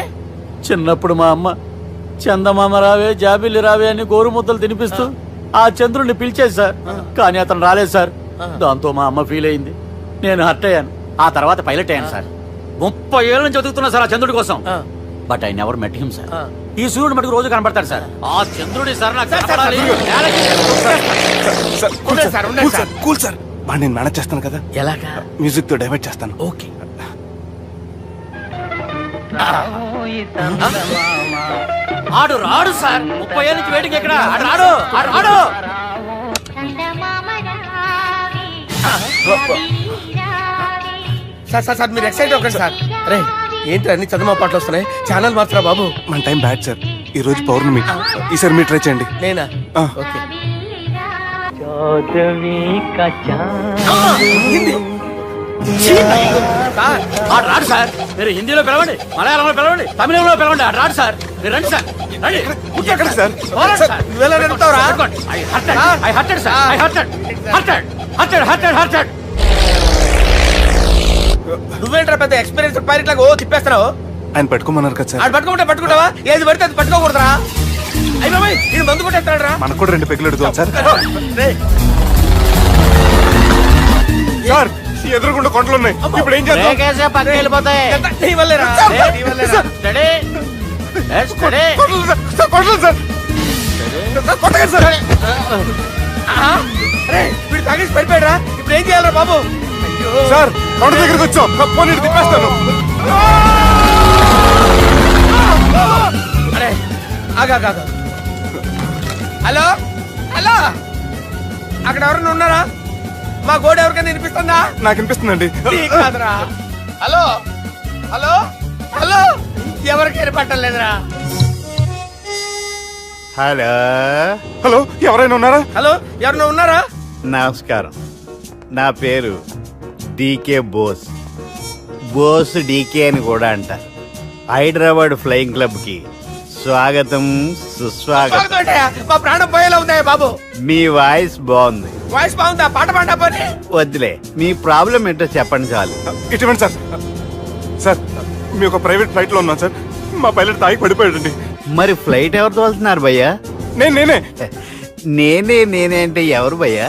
S4: చిన్నప్పుడు మా అమ్మ చందమామ రావే జాబిల్లి రావే అని గోరు ముద్దలు తినిపిస్తూ ఆ చంద్రుడిని పిలిచేది సార్, కానీ అతను రాలేదు సార్. దాంతో మా అమ్మ ఫీల్ అయింది, నేను హర్ట్ అయ్యాను. ఆ తర్వాత పైలట్ అయ్యాను సార్. 30 ఏళ్ళ నుంచి చదువుతున్నా సార్ ఆ చంద్రుడి కోసం. But I never met him sir. ఈ సూర్యుడు మటుకు రోజు కనబడతాడు సార్. ఆ చంద్రుడి సార్ నాకు కనపడాలి.
S5: సార్, కూల్
S2: ఉండండి సార్, ఉండండి
S5: సార్, కూల్ సార్. వాడిని నేను మేనేజ్ చేస్తాను కదా,
S2: ఎలాగా?
S5: మ్యూజిక్ తో డైవర్ట్ చేస్తాను.
S2: ఓకే.
S4: ఆడు రాడు సార్, 30 ఏళ్ళ నుంచి వేటికి ఎక్కడ ఆడు రాడు, ఆడు రాడు.
S2: సార్ సార్ సార్ మీరు ఎక్సైట్ అవ్వకండి సార్. రే ఏంటి అన్ని చదువు పాటలు వస్తున్నాయి, ఛానల్ మార్చరా బాబు.
S5: మన టైం బ్యాడ్ సార్, ఈ రోజు పౌర్ణమి. ఈసారి మీరు ట్రై చేయండి.
S2: నేనా?
S5: ఆ.
S2: ఓకే. సార్
S4: ఆడు రాడు సార్. మీరు హిందీలో పిలవండి, మలయాళంలో పిలవండి, తమిళంలో పిలవండి, ఆడు రాడు సార్. మీరు రండి సార్, రండి.
S5: ఎక్కడ సార్?
S4: పోరాడు సార్.
S2: నువ్వెలా నడుపుతావురా?
S4: I hurted, sir. I hurted.
S2: నువ్వేంట్రా పెద్ద ఎక్స్పీరియన్స్ పైరెట్ లాగా ఓ తిప్పేస్తున్నావు?
S5: ఆయన పెట్టుకోమన్నారు కదా సార్.
S2: ఆడు పట్టుకుంటే పట్టుకుంటావా? ఏది పడితే అది పట్టుకోకూడదురా. అయ్య బాబాయ్ ఇది మందు కొట్టేస్తాడు రా.
S5: మనకు కూడా 2 పెగ్గులు ఎడుతాం సార్. సార్ ఎదురుగుండా కొండలు ఉన్నాయి, ఇప్పుడు ఏం చేద్దాం?
S4: బ్రేకేసే పక్కకి వెళ్ళిపోతాయి.
S2: నీ వల్లేరా? నీ వల్లేరా?
S4: Study. Study.
S5: Kondalu sir, sir, Kondalu sir. Sir, కొట్టకండి సార్.
S2: అరే వీడు తాగేసి పడిపోయాడా? ఇప్పుడు ఏం చేయాలరా బాబు? అయ్యో
S5: సార్ కొండ దగ్గరికి వచ్చాం, పోనీ ఇటు తిప్పేస్తాను.
S2: అరే ఆగా. హలో హలో, అక్కడ ఎవరైనా ఉన్నారా? మా గోడ ఎవరికైనా వినిపిస్తుందా?
S5: నాకు అనిపిస్తుందండి.
S2: నీకు కాదురా. హలో హలో హలో, ఎవరికి వినపట్టలేదురా.
S3: హలో,
S5: హలో ఎవరైనా ఉన్నారా?
S2: హలో ఎవరైనా ఉన్నారా?
S3: నమస్కారం. నా పేరు డీకే బోస్. బోస్ డీకే అని కూడా అంటారు. హైదరాబాద్ ఫ్లయింగ్ క్లబ్ కి స్వాగతం, సుస్వాగతం.
S2: స్వాగతం ఏంటయ్యా? మా ప్రాణం పోయేలా ఉందయ్యా బాబు.
S3: మీ వాయిస్ బాగుంది.
S2: వాయిస్ బాగుందా? పాట పాడా పోనీ.
S3: వద్దులే, మీ ప్రాబ్లం ఏంటో చెప్పండి చాలు.
S5: ఇటువంటి సార్, సార్ మీ ఒక ప్రైవేట్ ఫ్లైట్ లో ఉన్నాం సార్. మా పైలట్ తాగి పడిపోయాడండి.
S3: మరి ఫ్లైట్ ఎవరితో వెళ్తున్నారు భయ్యా?
S5: నేనే
S3: నేనే అంటే ఎవరు భయ్యా?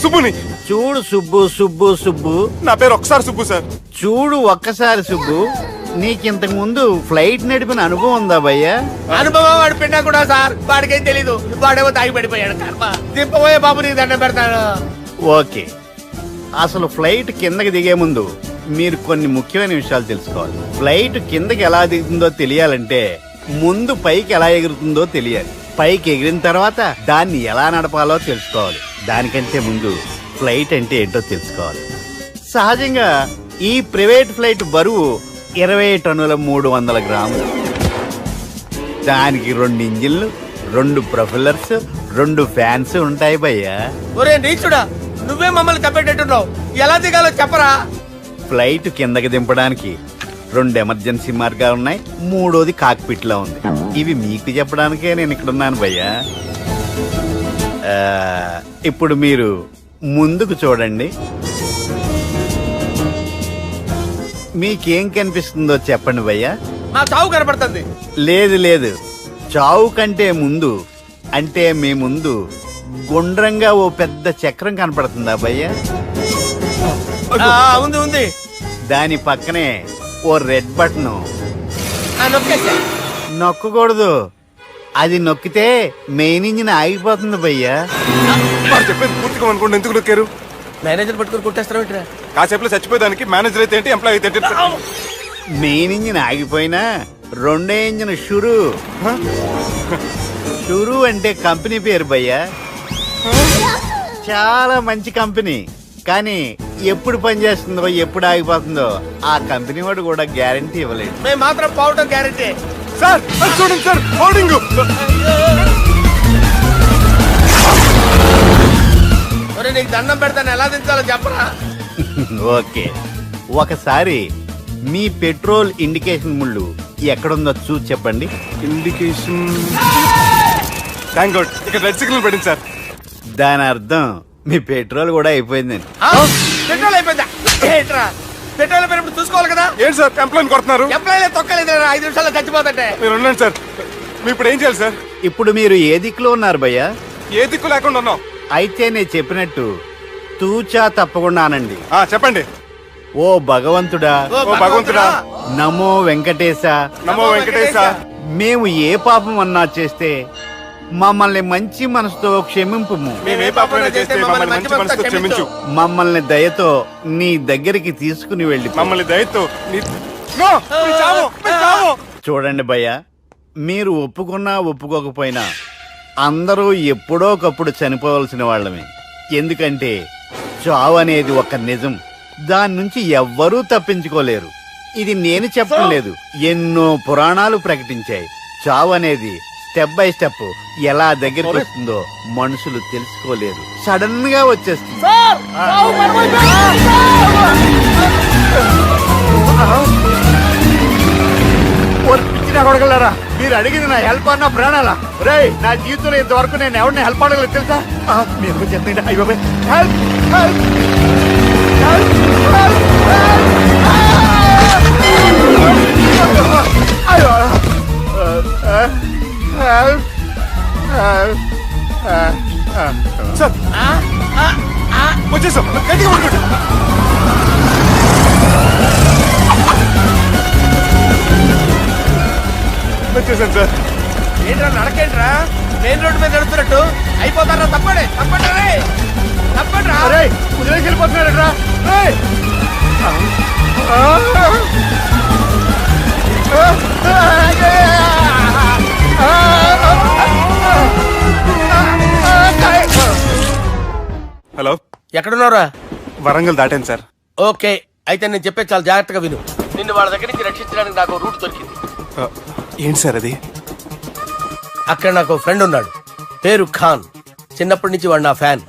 S5: సుబ్బుని.
S3: చూడు సుబ్బు.
S5: నా పేరు ఒకసారి సుబ్బు సార్.
S3: చూడు ఒక్కసారి సుబ్బు, నీకింతకు ముందు ఫ్లైట్ నడిపిన అనుభవం ఉందా భయ్యా?
S2: అనుభవం వాడు పిన్నా కూడా సార్, వాడికేం తెలీదు. వాడేమో తాగి పడిపోయాడు. కర్మ. దింపబోయే బాబు నీకు దండం పెడతాను.
S3: ఓకే, అసలు ఫ్లైట్ కిందకి దిగే ముందు మీరు కొన్ని ముఖ్యమైన విషయాలు తెలుసుకోవాలి. ఫ్లైట్ కిందకి ఎలా దిగుతుందో తెలియాలంటే ముందు పైకి ఎలా ఎగురుతుందో తెలియాలి. పైకి ఎగిరిన తర్వాత దాన్ని ఎలా నడపాలో తెలుసుకోవాలి. దానికంటే ముందు ఫ్లైట్ అంటే ఏంటో తెలుసుకోవాలి. సహజంగా ఈ ప్రైవేట్ ఫ్లైట్ బరువు 20 టన్నుల 300 గ్రాములు. దానికి 2 ఇంజిన్లు, 2 ప్రొఫెల్లర్స్, 2 ఫ్యాన్స్ ఉంటాయి భయ్యా.
S2: ఒరే నీచుడా, నువ్వే మమ్మల్ని తప్పేటట్టున్నావు. ఎలా దిగాలో చెప్పరా?
S3: ఫ్లైట్ కిందకి దింపడానికి 2 ఎమర్జెన్సీ మార్గాలు ఉన్నాయి, 3వది కాక్పిట్ లో ఉంది. ఇవి మీకు చెప్పడానికే నేను ఇక్కడ ఉన్నాను భయ్యా. ఇప్పుడు మీరు ముందుకు చూడండి. మీకేం కనిపిస్తుందో చెప్పండి భయ్యా.
S2: మా చావు కనపడుతుంది.
S3: లేదు, చావు కంటే ముందు అంటే మీ ముందు గుండ్రంగా ఓ పెద్ద చక్రం కనపడుతుందా భయ్యా?
S2: ఉంది.
S3: దాని పక్కనే ఓ రెడ్ బటన్.
S2: నొక్కేసా.
S3: నొక్కకూడదు, అది నొక్కితే మెయిన్ ఇంజిన్ ఆగిపోతుంది భయ్యా.
S5: వాడు చెప్పేది పూర్తిగా అనుకోండి, ఎందుకు నొక్కారు?
S2: మేనేజర్ పట్టుకుని కొట్టేస్తారా ఏంట్రా?
S5: కాసేపులో చచ్చిపోయేదానికి మేనేజర్ అయితే ఏంటి, ఎంప్లాయ్ అయితే ఏంటి?
S3: మెయిన్ ఇంజిన్ ఆగిపోయినా 2వ ఇంజిన్ షురు అంటే కంపెనీ పేరు భయ్యా. చాలా మంచి కంపెనీ, కానీ ఎప్పుడు పనిచేస్తుందో ఎప్పుడు ఆగిపోతుందో ఆ కంపెనీ వాడు కూడా గ్యారంటీ ఇవ్వలేదు.
S2: మేము మాత్రం పోవటం గ్యారెంటీ.
S5: సార్ అది చూడండి సార్, హోర్డింగ్.
S2: ఒరే నీకు దండం పెడతాను, ఎలా దించాలో చెప్పరా?
S3: ఓకే, ఒకసారి మీ పెట్రోల్ ఇండికేషన్ ముళ్ళు ఎక్కడుందో చూసి చెప్పండి.
S5: ఇండికేషన్. థ్యాంక్ గాడ్, ఇక్కడ రెడ్ సిగ్నల్ పడింది సార్.
S3: దాని అర్థం మీ పెట్రోల్ కూడా అయిపోయిందండి.
S2: పెట్రోల్ అయిపోయిందా? ఏంట్రా పెట్రోల్ అయిపోయినప్పుడు చూసుకోవాలి కదా.
S5: ఏంటి సార్ ఎంప్లాయ్ కొడుతున్నారు?
S2: ఎంప్లాయీ తొక్కలేదు, 5 నిమిషాల్లో చచ్చిపోతుంటే.
S5: మీరు ఉండండి సార్, మీరు ఇప్పుడు ఏం చేయాలి సార్?
S3: ఇప్పుడు మీరు ఏ దిక్కులో ఉన్నారు భయ్యా?
S5: ఏ దిక్కు లేకుండా ఉన్నాం.
S3: అయితే నేను చెప్పినట్టు తూచా తప్పకుండా అనండి.
S5: చెప్పండి.
S3: ఓ భగవంతుడా,
S2: ఓ
S5: భగవంతుడా,
S3: నమో వెంకటేశ,
S5: నమో వెంకటేశ.
S3: మేము ఏ పాపం అన్నా చేస్తే మమ్మల్ని మంచి మనసుతో క్షమింపుము.
S5: మేము ఏ పాపమైనా చేస్తే మమ్మల్ని మంచి మనసుతో క్షమించు.
S3: మమ్మల్ని దయతో నీ దగ్గరికి తీసుకుని వెళ్ళి
S5: మమ్మల్ని దయతో నో, మీరు చావు, మీరు చావు.
S3: చూడండి భయ్యా, మీరు ఒప్పుకున్నా ఒప్పుకోకపోయినా అందరూ ఎప్పుడో ఒకప్పుడు చనిపోవలసిన వాళ్ళమే. ఎందుకంటే చావు అనేది ఒక నిజం, దాని నుంచి ఎవ్వరూ తప్పించుకోలేరు. ఇది నేను చెప్పడం లేదు, ఎన్నో పురాణాలు ప్రకటించాయి. చావు అనేది స్టెప్ బై స్టెప్ ఎలా దగ్గరికి వస్తుందో మనుషులు తెలుసుకోలేరు, సడన్ గా వచ్చేస్తుంది. కొడగలరా, మీరు అడిగింది నా హెల్ప్ అన్న ప్రాణాలా? రే, నా జీవితంలో ఇంతవరకు నేను ఎవరిని హెల్ప్ అడగలేదు తెలుసా? మీరు చెప్పండి. అయ్యో హెల్ప్ హెల్ప్ హెల్ప్
S5: సార్ వచ్చేసాం గట్టిగా పట్టుకోండి. వచ్చేసాను సార్.
S2: ఏంట్రా నడకేంట్రా మెయిన్ రోడ్డు మీద నడుస్తున్నట్టు అయిపోతారా? తప్పండి తప్పండి రే తప్పండి రా.
S5: అరే కుదిరేసి వెళ్ళిపోతున్నాడట్రా. హలో,
S2: ఎక్కడున్నారా?
S5: వరంగల్ దాటాను సార్.
S2: ఓకే, అయితే నేను చెప్పే చాలా జాగ్రత్తగా విను. నిన్ను వాళ్ళ దగ్గర నుంచి రక్షించడానికి నాకు రూట్ దొరికింది.
S5: ఏంటి సార్ అది?
S2: అక్కడ నాకు ఫ్రెండ్ ఉన్నాడు, పేరు ఖాన్. చిన్నప్పటి నుంచి వాడు నా ఫ్యాన్.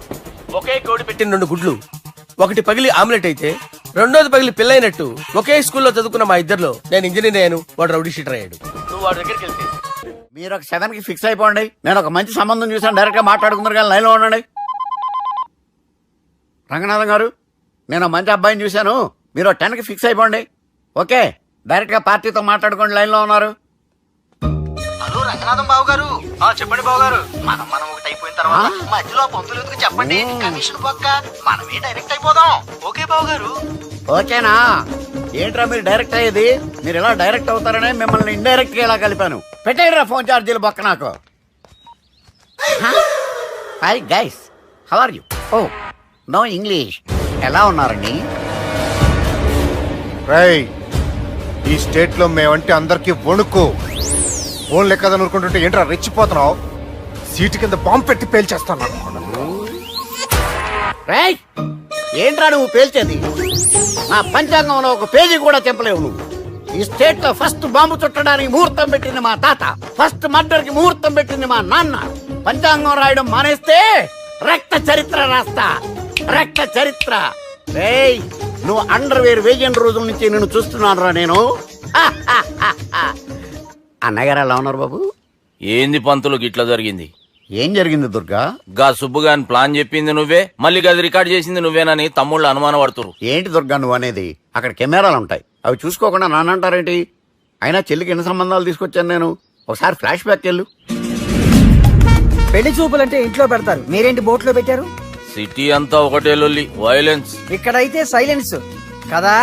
S2: ఒకే కోడి పెట్టిన 2 గుడ్లు, ఒకటి పగిలి ఆమ్లెట్ అయితే రెండోది పగిలి పిల్లైనట్టు ఒకే స్కూల్లో చదువుకున్న మా ఇద్దరిలో నేను ఇంజనీర్ అయ్యాను, వాడు రౌడీ షీటర్ అయ్యాడు. నువ్వు వాడి దగ్గరికి వెళ్తే
S3: మీరు ఒక 7కి ఫిక్స్ అయిపోండి. నేను ఒక మంచి సంబంధం చూసాను, డైరెక్ట్ గా మాట్లాడుకున్నారు కానీ లైన్లో ఉండండి. రంగనాథం గారు, నేను ఒక మంచి అబ్బాయిని చూశాను, మీరు 10కి ఫిక్స్ అయిపోండి. ఓకే, డైరెక్ట్ గా పార్టీతో మాట్లాడుకోండి, లైన్లో ఉన్నారు.
S9: హలో రంగనాథం బాబు గారు. చెప్పండి బాబు గారు. మనం ఒకటి అయిపోయిన తర్వాత మధ్యలో పంతులు ఎందుకు చెప్పండి, కమిషన్ పక్క మనమే డైరెక్ట్ అయిపోదాం. ఓకే బాబు గారు.
S3: ఓకేనా? ఏంట్రా మీరు డైరెక్ట్ అయ్యేది? మీరు ఇలా డైరెక్ట్ అవుతారనే మిమ్మల్ని ఇండైరెక్ట్ గా ఇలా కలిపాను. పెట్టేయరా ఫోన్ ఛార్జీలు బొక్క నాకు. Hi guys, how are you? Oh no English. ఎలా ఉన్నారండి?
S5: రేయ్, ఈ స్టేట్ లో మేమంటే అందరికి వణుకు. ఫోన్ లెక్క అనుకుంటుంటే ఏంట్రా రెచ్చిపోతున్నావు? సీటు కింద బాంబు పెట్టి పేల్చేస్తాను.
S3: రేయ్, ఏంట్రా నువ్వు పేల్చేది? నా పంచాంగంలో ఒక పేజీ కూడా చెప్పలేవు నువ్వు. ఈ స్టేట్ లో ఫస్ట్ బాంబు చుట్టడానికి ముహూర్తం పెట్టింది మా తాత, ఫస్ట్ మర్డర్ కి ముహూర్తం పెట్టింది మా నాన్న. పంచాంగం రాయడం మానేస్తే రక్త చరిత్ర రాస్తా, రక్త చరిత్ర. రేయ్, నువ్వు అండర్వేర్ వేయని రోజుల నుంచి నేను చూస్తున్నాను రా నేను. అన్నగారు ఎలా ఉన్నారు బాబు?
S6: ఏంది పంతులు గిట్లా జరిగింది?
S3: ఏం జరిగింది దుర్గా?
S6: గా సుబ్బుగాని ప్లాన్ చెప్పింది నువ్వే, మళ్ళీ గది రికార్డ్ చేసింది నువ్వేనని తమ్ముళ్ళు అనుమానం పడుతురు.
S3: ఏంటి దుర్గా నువ్వు అనేది? అక్కడ కెమెరాలు ఉంటాయి, అవి చూసుకోకుండా నానంటారేంటి? అయినా చెల్లికి ఎన్ని సంబంధాలు తీసుకొచ్చాను నేను. ఒకసారి ఫ్లాష్ బ్యాక్ వెళ్ళు.
S8: పెళ్లి చూపులంటే ఇంట్లో పెడతారు, మీరేంటి బోట్లో పెట్టారు?
S6: సిటీ అంతా ఒకటే లొల్లి, వైలెన్స్.
S8: ఇక్కడైతే సైలెన్స్ కదా.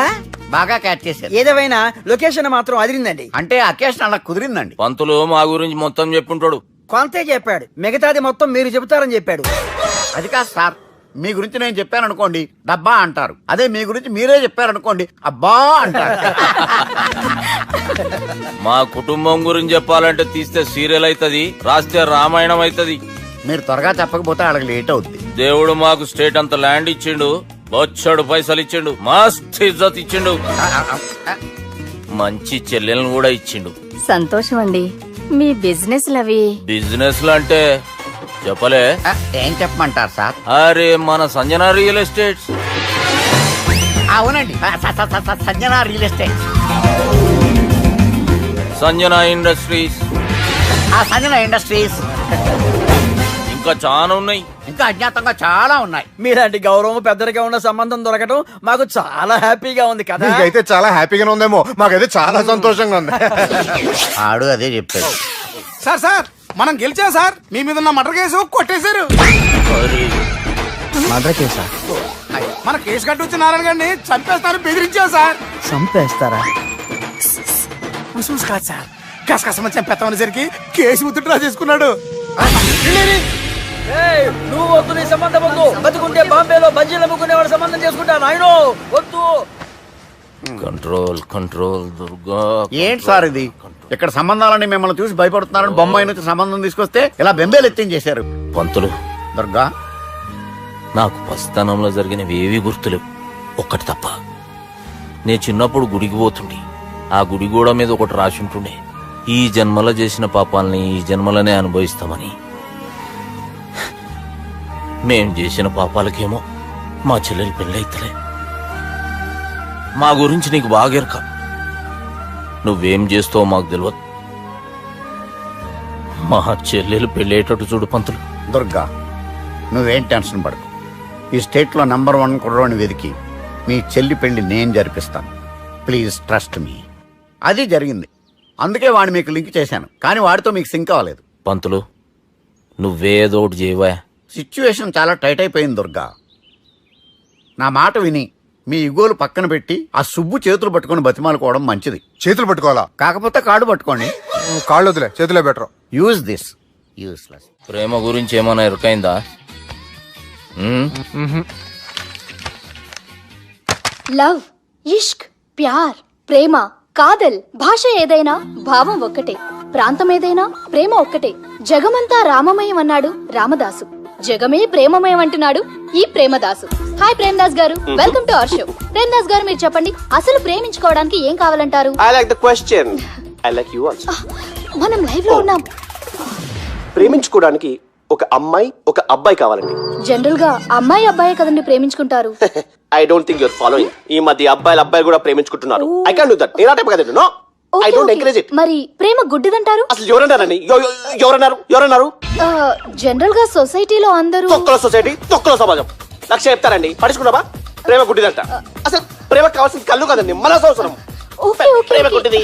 S3: బాగా క్యాచ్ చేశారు.
S8: ఏదేమైనా లొకేషన్ మాత్రం అదిరిందండి.
S3: అంటే అకేషన్ అలా కుదిరిందండి.
S6: పంతులు మా గురించి మొత్తం చెప్పుంటాడు.
S8: కొంతే చెప్పాడు, మిగతాది మొత్తం మీరు చెబుతారని చెప్పాడు.
S3: అది కాదు సార్, మీ గురించి నేను చెప్పాను అనుకోండి డబ్బా అంటారు, అదే మీ గురించి మీరే చెప్పారనుకోండి అబ్బా అంటారు.
S6: మా కుటుంబం గురించి చెప్పాలంటే తీస్తే సీరియల్ అవుతుంది, రాస్తే రామాయణం అవుతుంది.
S3: మీరు త్వరగా చెప్పకపోతే వాళ్ళకి లేట్ అవుద్ది.
S6: దేవుడు మాకు స్టేట్ అంత ల్యాండ్ ఇచ్చిండు, బొచ్చడు పైసలు ఇచ్చిండు, మస్త్ ఇజ్జత్ ఇచ్చిండు, మంచి చెల్లెలను కూడా ఇచ్చిండు.
S7: సంతోషం అండి. మీ బిజినెస్ లవి
S6: బిజినెస్ అంటే చెప్పలే.
S3: ఏం చెప్పమంటారు సార్?
S6: అరే మన సంజన రియల్ ఎస్టేట్స్.
S3: అవునండి, Sanjana real estate,
S6: Sanjana industries,
S3: Sanjana industries,
S6: ఇంకా చాలా ఉన్నాయి.
S3: ఇంకా అజ్ఞాతంగా చాలా ఉన్నాయి.
S8: మీలాంటి గౌరవం పెద్దరిగా ఉన్న సంబంధం దొరకడం మాకు చాలా హ్యాపీగా ఉంది కదా.
S5: మీకైతే చాలా హ్యాపీగానే ఉందేమో, మాకైతే చాలా సంతోషంగా ఉంది.
S3: ఆడు అదే చెప్పాడు.
S8: సార్ సార్, మనం గెలిచాం సార్. మీ మీద ఉన్న మర్డర్ కేసు కొట్టేశారు.
S9: మర్డర్ కేసా?
S8: మన కేసు కట్టొచ్చి నారాయణ గారిని చంపేస్తారు బెదిరించాం సార్.
S9: చంపేస్తారా?
S8: చూసి కాదు సార్, కసకసమని చంపేస్తామనేసరికి కేసు విత్డ్రా చేసుకున్నాడు. నువ్వు వద్దు, నీ సంబంధం వద్దు. బతుకుంటే బాంబేలో బజ్జీలు అమ్ముకునే వాడు సంబంధం చేసుకుంటా నాయనో, వద్దు.
S6: Control control Durga.
S3: ఏంటి సార్ ఇది? ఇక్కడ సంబంధాలని మిమ్మల్ని చూసి భయపడుతున్నారని బొమ్మాయి నుంచి సంబంధం తీసుకొస్తే ఇలా బెంబేలు ఎత్తించేశారు.
S6: పంతులు,
S3: దుర్గా,
S6: నాకు పసితనంలో జరిగినవి ఏవి గుర్తులేవు, ఒక్కటి తప్ప. నేను చిన్నప్పుడు గుడికి పోతుండే, ఆ గుడి గోడ మీద ఒకటి రాసి ఉంటుండే, ఈ జన్మలో చేసిన పాపాలని ఈ జన్మలనే అనుభవిస్తామని. మేం చేసిన పాపాలకేమో మా చెల్లెలు పెళ్ళైతలే. మా గురించి నీకు బాగెరక, నువ్వేం చేస్తావో మాకు తెలియదు. మా చెల్లెలు పెళ్ళేటట్టు చూడు పంతులు.
S3: దుర్గా, నువ్వేం టెన్షన్ పడకు. ఈ స్టేట్ లో నంబర్ 1 కుర్రోని వెతికి మీ చెల్లి పెళ్లి నేను జరిపిస్తాను. Please trust me. అది జరిగింది, అందుకే వాడిని మీకు లింక్ చేశాను, కానీ వాడితో మీకు సింక్ అవ్వలేదు.
S6: పంతులు, నువ్వేదో ఒకటి చేయవా.
S3: సిచ్యువేషన్ చాలా టైట్ అయిపోయింది దుర్గా. నా మాట విని మీ ఇగోలు పక్కన పెట్టి ఆ సుబ్బు చేతులు పట్టుకొని బతిమాలుకోవడం మంచిది.
S5: చేతులు పట్టుకోవాలా?
S3: కాకపోతే కాడు పట్టుకోండి.
S5: కాళ్ళు వదిలే, చేతులే బెటర్.
S3: Use this. యూస్లెస్.
S6: ప్రేమ గురించి ఏమైనా ఇరుకైందా?
S7: లవ్, ఇష్క్, ప్యార్, ప్రేమ, కాదల్ భాష ఏదైనా భావం ఒక్కటే, ప్రాంతం ఏదైనా ప్రేమ ఒక్కటే. జగమంతా రామమయం అన్నాడు రామదాసు, జగమే ప్రేమమయం అంటున్నాడు ఈ ప్రేమదాసు. హాయ్ ప్రేమదాస్ గారు, welcome to our show. Premadasa గారు మీరు చెప్పండి, అసలు ప్రేమించుకోవడానికి ఏం కావాలంటారు?
S10: I like the question. I like you also.
S7: మనం లైవ్ లో ఉన్నాం.
S10: ప్రేమించుకోవడానికి ఒక అమ్మాయి ఒక అబ్బాయి కావాలండి.
S7: జనరల్ గా అమ్మాయి అబ్బాయే కదండి ప్రేమించుకుంటారు.
S10: I don't think your following. ఈ మధ్య అబ్బాయిలు కూడా ప్రేమించుకుంటున్నారు. I can't do that. నేను ఆ టైప్ కదండి. No, I don't encourage it.
S7: మరి ప్రేమ గుడ్డిదంటారు?
S10: అసలు ఎవరన్నారండి? ఎవరన్నారు?
S7: జనరల్ గా సొసైటీలో అందరూ
S10: తొక్కల సొసైటీ, తొక్కల సమాజం లక్ష చెప్తారండి. పడుచుకున్నావా? ప్రేమ గుడ్డిదంట. అసలు ప్రేమ కావాల్సిన కళ్ళు కదండి, మనసు అవసరం. ప్రేమ గుడ్డిది.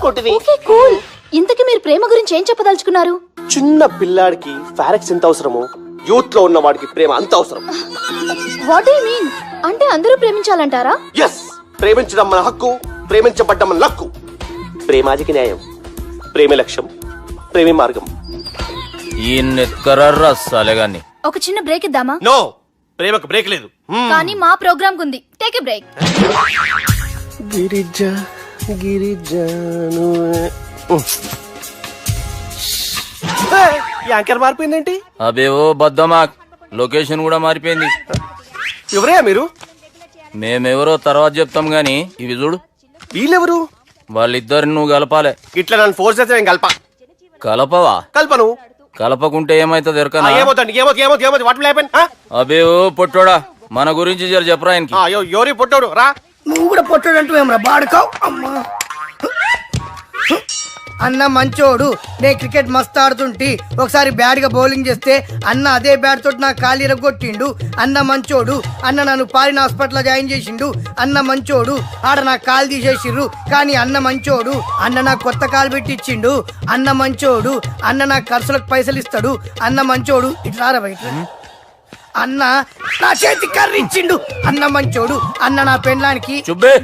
S7: Okay cool. ఇంతకీ మీరు ప్రేమ గురించి ఏం చెప్పదలుచుకున్నారు?
S10: చిన్న పిల్లాడికి ఫారెక్స్ ఎంత అవసరమో యూత్ లో ఉన్న వాడికి ప్రేమ అంత అవసరం.
S7: What do you mean? అంటే అందరూ ప్రేమించాలంటారా?
S10: ఎస్, ప్రేమించడం మన హక్కు, ప్రేమించబడ్డం మన లక్కు. ప్రేమాజికి న్యాయం, ప్రేమ లక్ష్యం, ప్రేమ మార్గం.
S6: ఈ నెత్కరర్రా సాలెగాన్ని.
S7: ఒక చిన్న బ్రేక్ ఇద్దామా?
S2: నో, ప్రేమకు బ్రేక్ లేదు.
S7: కానీ మా ప్రోగ్రామ్ ఉంది. Take a break.
S10: యాంకర్ మారిపోయిందేంటి?
S6: అబే ఓ బద్దమా, లొకేషన్ కూడా మారిపోయింది.
S10: ఎవరయ్యా మీరు?
S6: మేమెవరో తర్వాత చెప్తాం గాని ఇవి చూడు.
S10: వీళ్ళెవరు?
S6: వాళ్ళిద్దరిని నువ్వు కలపాలే.
S10: ఇట్లా నన్ను ఫోర్స్ చేస్తే నేను
S6: కలపవా?
S10: కల్పను.
S6: కలపకుంటే ఏమైతుంది ఎరకనా?
S10: ఏమవుతుంది? What will happen?
S6: అబే ఓ పొట్టోడా, మన గురించి జర చెప్పరా ఆయనకి.
S10: ఎవరి పొట్టాడు రా.
S8: నువ్వు కూడా పొట్టాడంటూ ఏమరా బాడుకావు? అమ్మా అన్న మంచోడు. నేను క్రికెట్ మస్తు ఆడుతుంటి, ఒకసారి బ్యాట్ గా బౌలింగ్ చేస్తే అన్న అదే బ్యాట్ తోటి నా కాలు ఇరగొట్టిండు. అన్న మంచోడు. అన్న నన్ను పాలిన హాస్పిటల్ జాయిన్ చేసిండు. అన్న మంచోడు. ఆడ నా కాలు తీసేసిర్రు, కానీ అన్న మంచోడు. అన్న నాకు కొత్త కాలు పెట్టిచ్చిండు. అన్న మంచోడు. అన్న నాకు ఖర్చులకు పైసలు ఇస్తాడు. అన్న మంచోడు. ఇట్లా బయట అన్న నా చేతి కర్రీ ఇచ్చిండు. అన్న మంచోడు. అన్న నా పెండ్లానికి
S6: చుబ్బే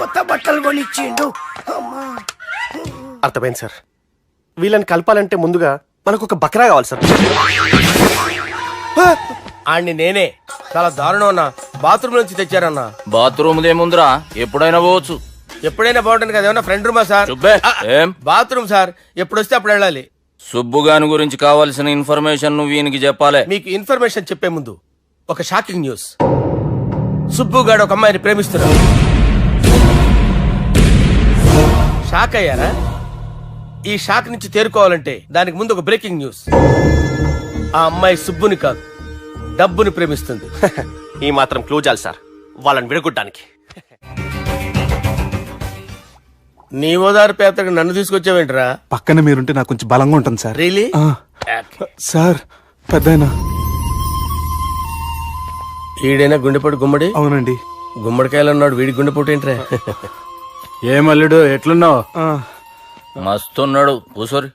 S8: కొత్త బట్టలు కొనిచ్చిండు. అమ్మా
S10: అర్థమైంది సార్. వీళ్ళని కలపాలంటే ముందుగా మనకు ఒక బక్రా కావాలి సార్.
S2: ఆడిని నేనే. చాలా దారుణం అన్న. బాత్రూమ్ నుంచి తెచ్చారన్నా.
S6: బాత్రూమ్ దేముందిరా, ఎప్పుడైనా పోవచ్చు.
S2: ఎప్పుడైనా బాగుంటుంది కదా. ఏమన్నా ఫ్రెండ్ రూమా సార్?
S6: చుబ్బే ఏం
S2: బాత్రూమ్ సార్, ఎప్పుడు వస్తే అప్పుడు వెళ్ళాలి.
S6: సుబ్బుగాని గురించి కావాల్సిన ఇన్ఫర్మేషన్ నువ్వు ఈయనకి చెప్పాలే.
S2: మీకు ఇన్ఫర్మేషన్ చెప్పే ముందు ఒక షాకింగ్ న్యూస్. సుబ్బుగాడు ఒక అమ్మాయిని ప్రేమిస్తున్నాడు. షాక్ అయ్యారా? ఈ షాక్ నుంచి తేరుకోవాలంటే దానికి ముందు ఒక బ్రేకింగ్ న్యూస్. ఆ అమ్మాయి సుబ్బుని కాదు, డబ్బుని ప్రేమిస్తుంది.
S10: ఈ మాత్రం క్లూ చాలు సార్ వాళ్ళని విడగొట్టడానికి.
S2: నీ ఓదారు పేపర్కి నన్ను తీసుకొచ్చావేంట్రా?
S5: పక్కన మీరుంటే నాకు కొంచెం బలంగా ఉంటుంది సార్.
S2: రియలీ?
S5: సార్ పెద్దయినా.
S2: ఈడైనా గుండెపోటు గుమ్మడి?
S5: అవునండి.
S2: గుమ్మడికాయలు ఉన్నాడు, వీడి గుండెపోటు ఏంట్రా?
S4: ఏమల్లుడు ఎట్లున్నావు?
S6: మస్తున్నాడు. కూసోరి.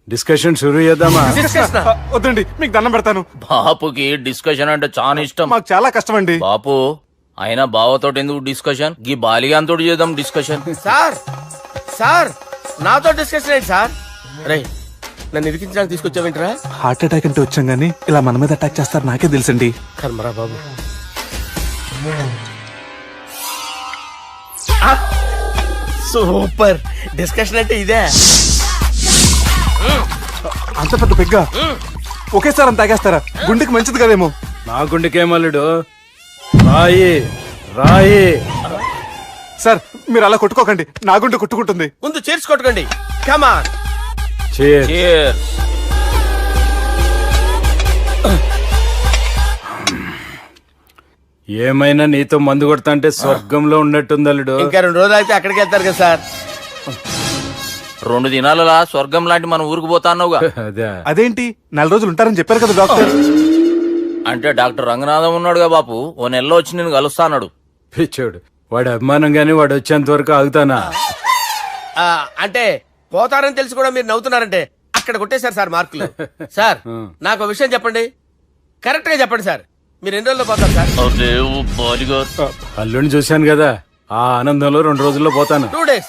S4: డిస్కషన్ షురూ చేద్దామా?
S5: వద్దండి, మీకు దండం పెడతాను.
S6: బాపుకి డిస్కషన్ అంటే చాలా ఇష్టం.
S5: మాకు చాలా కష్టం అండి.
S6: బాపు అయినా బావతోటి ఎందుకు డిస్కషన్? గీ బాలిగాంతోటి చేద్దాం డిస్కషన్.
S2: సార్ సార్ నాతో డిస్కషన్ ఏంటి సార్? రే, నన్ను ఇరికించడానికి తీసుకొచ్చావేంట్రా?
S5: హార్ట్ అటాక్ అంటే వచ్చాం గానీ ఇలా మన మీద అటాక్ చేస్తారు నాకే తెలుసండి.
S2: కర్మరా బాబు. సూపర్. డిస్కషన్ అంటే ఇదే.
S5: అంత పెద్ద పెగ్గ ఒకేసారి అంత తాగేస్తారా? గుండెకి మంచిది కదేమో.
S4: నా గుండెకేమల్లుడు రాయి రాయి.
S5: సార్ మీరు అలా కొట్టుకోకండి, నా గుండె కొట్టుకుంటుంది.
S2: ముందు చేర్చుకొట్టుకోండి. కమాన్.
S6: Cheers.
S4: ఏమైనా నీతో మందు కొడతా అంటే స్వర్గంలో ఉన్నట్టుంది అల్లుడు.
S2: ఇంకా 2 రోజులు అయితే అక్కడికి వెళ్తారు కదా సార్.
S6: 2 దినాలలా స్వర్గం లాంటి మన ఊరికి పోతా అన్నావుగా.
S4: అదే
S5: అదేంటి 4 రోజులు ఉంటారని చెప్పారు కదా డాక్టర్.
S6: అంటే డాక్టర్ రంగనాథం ఉన్నాడుగా బాపు, ఓ నెలలో వచ్చి నేను కలుస్తా అన్నాడు.
S4: పిచ్చోడు. వాడి అభిమానం గాని వాడు వచ్చేంత వరకు ఆగుతానా?
S2: అంటే పోతారని తెలిసి కూడా మీరు నవ్వుతున్నారంటే అక్కడ కొట్టేశారు సార్ మార్కులు. సార్ నాకు ఒక విషయం చెప్పండి, కరెక్ట్ గా చెప్పండి సార్. మీరు ఎన్ని రోజుల్లో పోతారు సార్?
S4: అల్లుడిని చూశాను కదా, ఆ ఆనందంలో 2 రోజుల్లో పోతాను.
S2: 2 days.